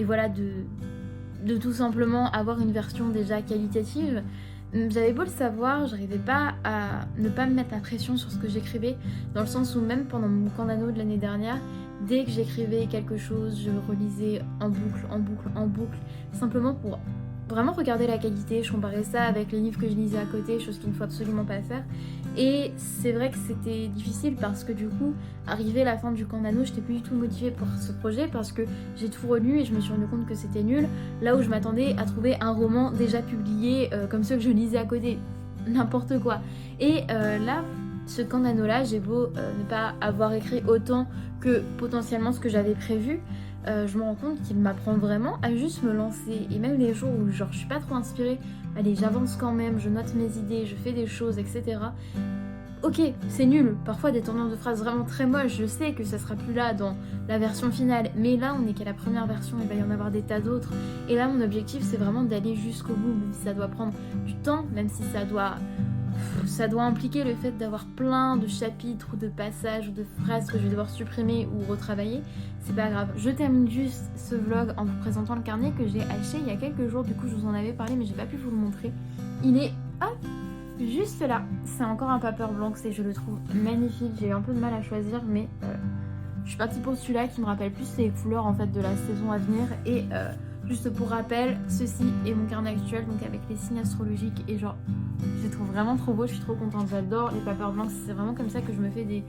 Speaker 2: voilà de tout simplement avoir une version déjà qualitative. J'avais beau le savoir, j'arrivais pas à ne pas me mettre la pression sur ce que j'écrivais, dans le sens où même pendant mon camp nano de l'année dernière, dès que j'écrivais quelque chose, je relisais en boucle, simplement pour vraiment regarder la qualité. Je comparais ça avec les livres que je lisais à côté, chose qu'il ne faut absolument pas faire. Et c'est vrai que c'était difficile parce que du coup, arrivé à la fin du camp nano, j'étais plus du tout motivée pour ce projet parce que j'ai tout relu et je me suis rendu compte que c'était nul. Là où je m'attendais à trouver un roman déjà publié comme ceux que je lisais à côté, n'importe quoi. Et là, ce camp nano là, j'ai beau ne pas avoir écrit autant que potentiellement ce que j'avais prévu, je me rends compte qu'il m'apprend vraiment à juste me lancer. Et même les jours où genre je suis pas trop inspirée, allez j'avance quand même, je note mes idées, je fais des choses, etc. Ok, c'est nul, parfois des tournures de phrases vraiment très moches, je sais que ça sera plus là dans la version finale, mais là on est qu'à la première version, il va y en avoir des tas d'autres, et là mon objectif c'est vraiment d'aller jusqu'au bout, même si ça doit prendre du temps, même si ça doit impliquer le fait d'avoir plein de chapitres ou de passages ou de phrases que je vais devoir supprimer ou retravailler, c'est pas grave. Je termine juste ce vlog en vous présentant le carnet que j'ai acheté il y a quelques jours, du coup je vous en avais parlé mais j'ai pas pu vous le montrer. Il est juste là, c'est encore un paper blanc et je le trouve magnifique, j'ai eu un peu de mal à choisir mais je suis partie pour celui-là qui me rappelle plus les couleurs en fait de la saison à venir et juste pour rappel, ceci est mon carnet actuel donc avec les signes astrologiques et genre je le trouve vraiment trop beau, je suis trop contente, j'adore les papers blancs, c'est vraiment comme ça que je me fais des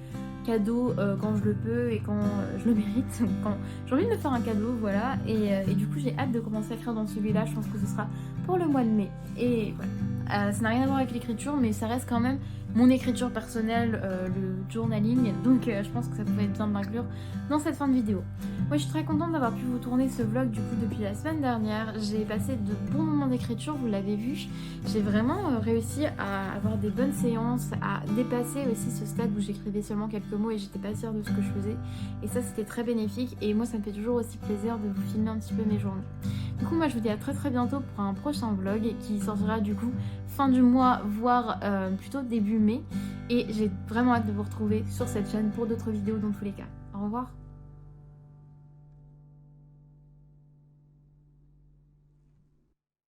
Speaker 2: cadeaux quand je le peux et quand je le mérite, quand j'ai envie de me faire un cadeau, voilà, et du coup j'ai hâte de commencer à écrire dans celui-là, je pense que ce sera pour le mois de mai, et voilà. Ça n'a rien à voir avec l'écriture, mais ça reste quand même mon écriture personnelle, le journaling, donc je pense que ça pouvait être bien de l'inclure dans cette fin de vidéo. Moi je suis très contente d'avoir pu vous tourner ce vlog du coup depuis la semaine dernière. J'ai passé de bons moments d'écriture, vous l'avez vu. J'ai vraiment réussi à avoir des bonnes séances, à dépasser aussi ce stade où j'écrivais seulement quelques mots et j'étais pas sûre de ce que je faisais. Et ça c'était très bénéfique et moi ça me fait toujours aussi plaisir de vous filmer un petit peu mes journées. Du coup moi je vous dis à très bientôt pour un prochain vlog qui sortira du coup fin du mois, voire plutôt début mai. Et j'ai vraiment hâte de vous retrouver sur cette chaîne pour d'autres vidéos dans tous les cas. Au revoir.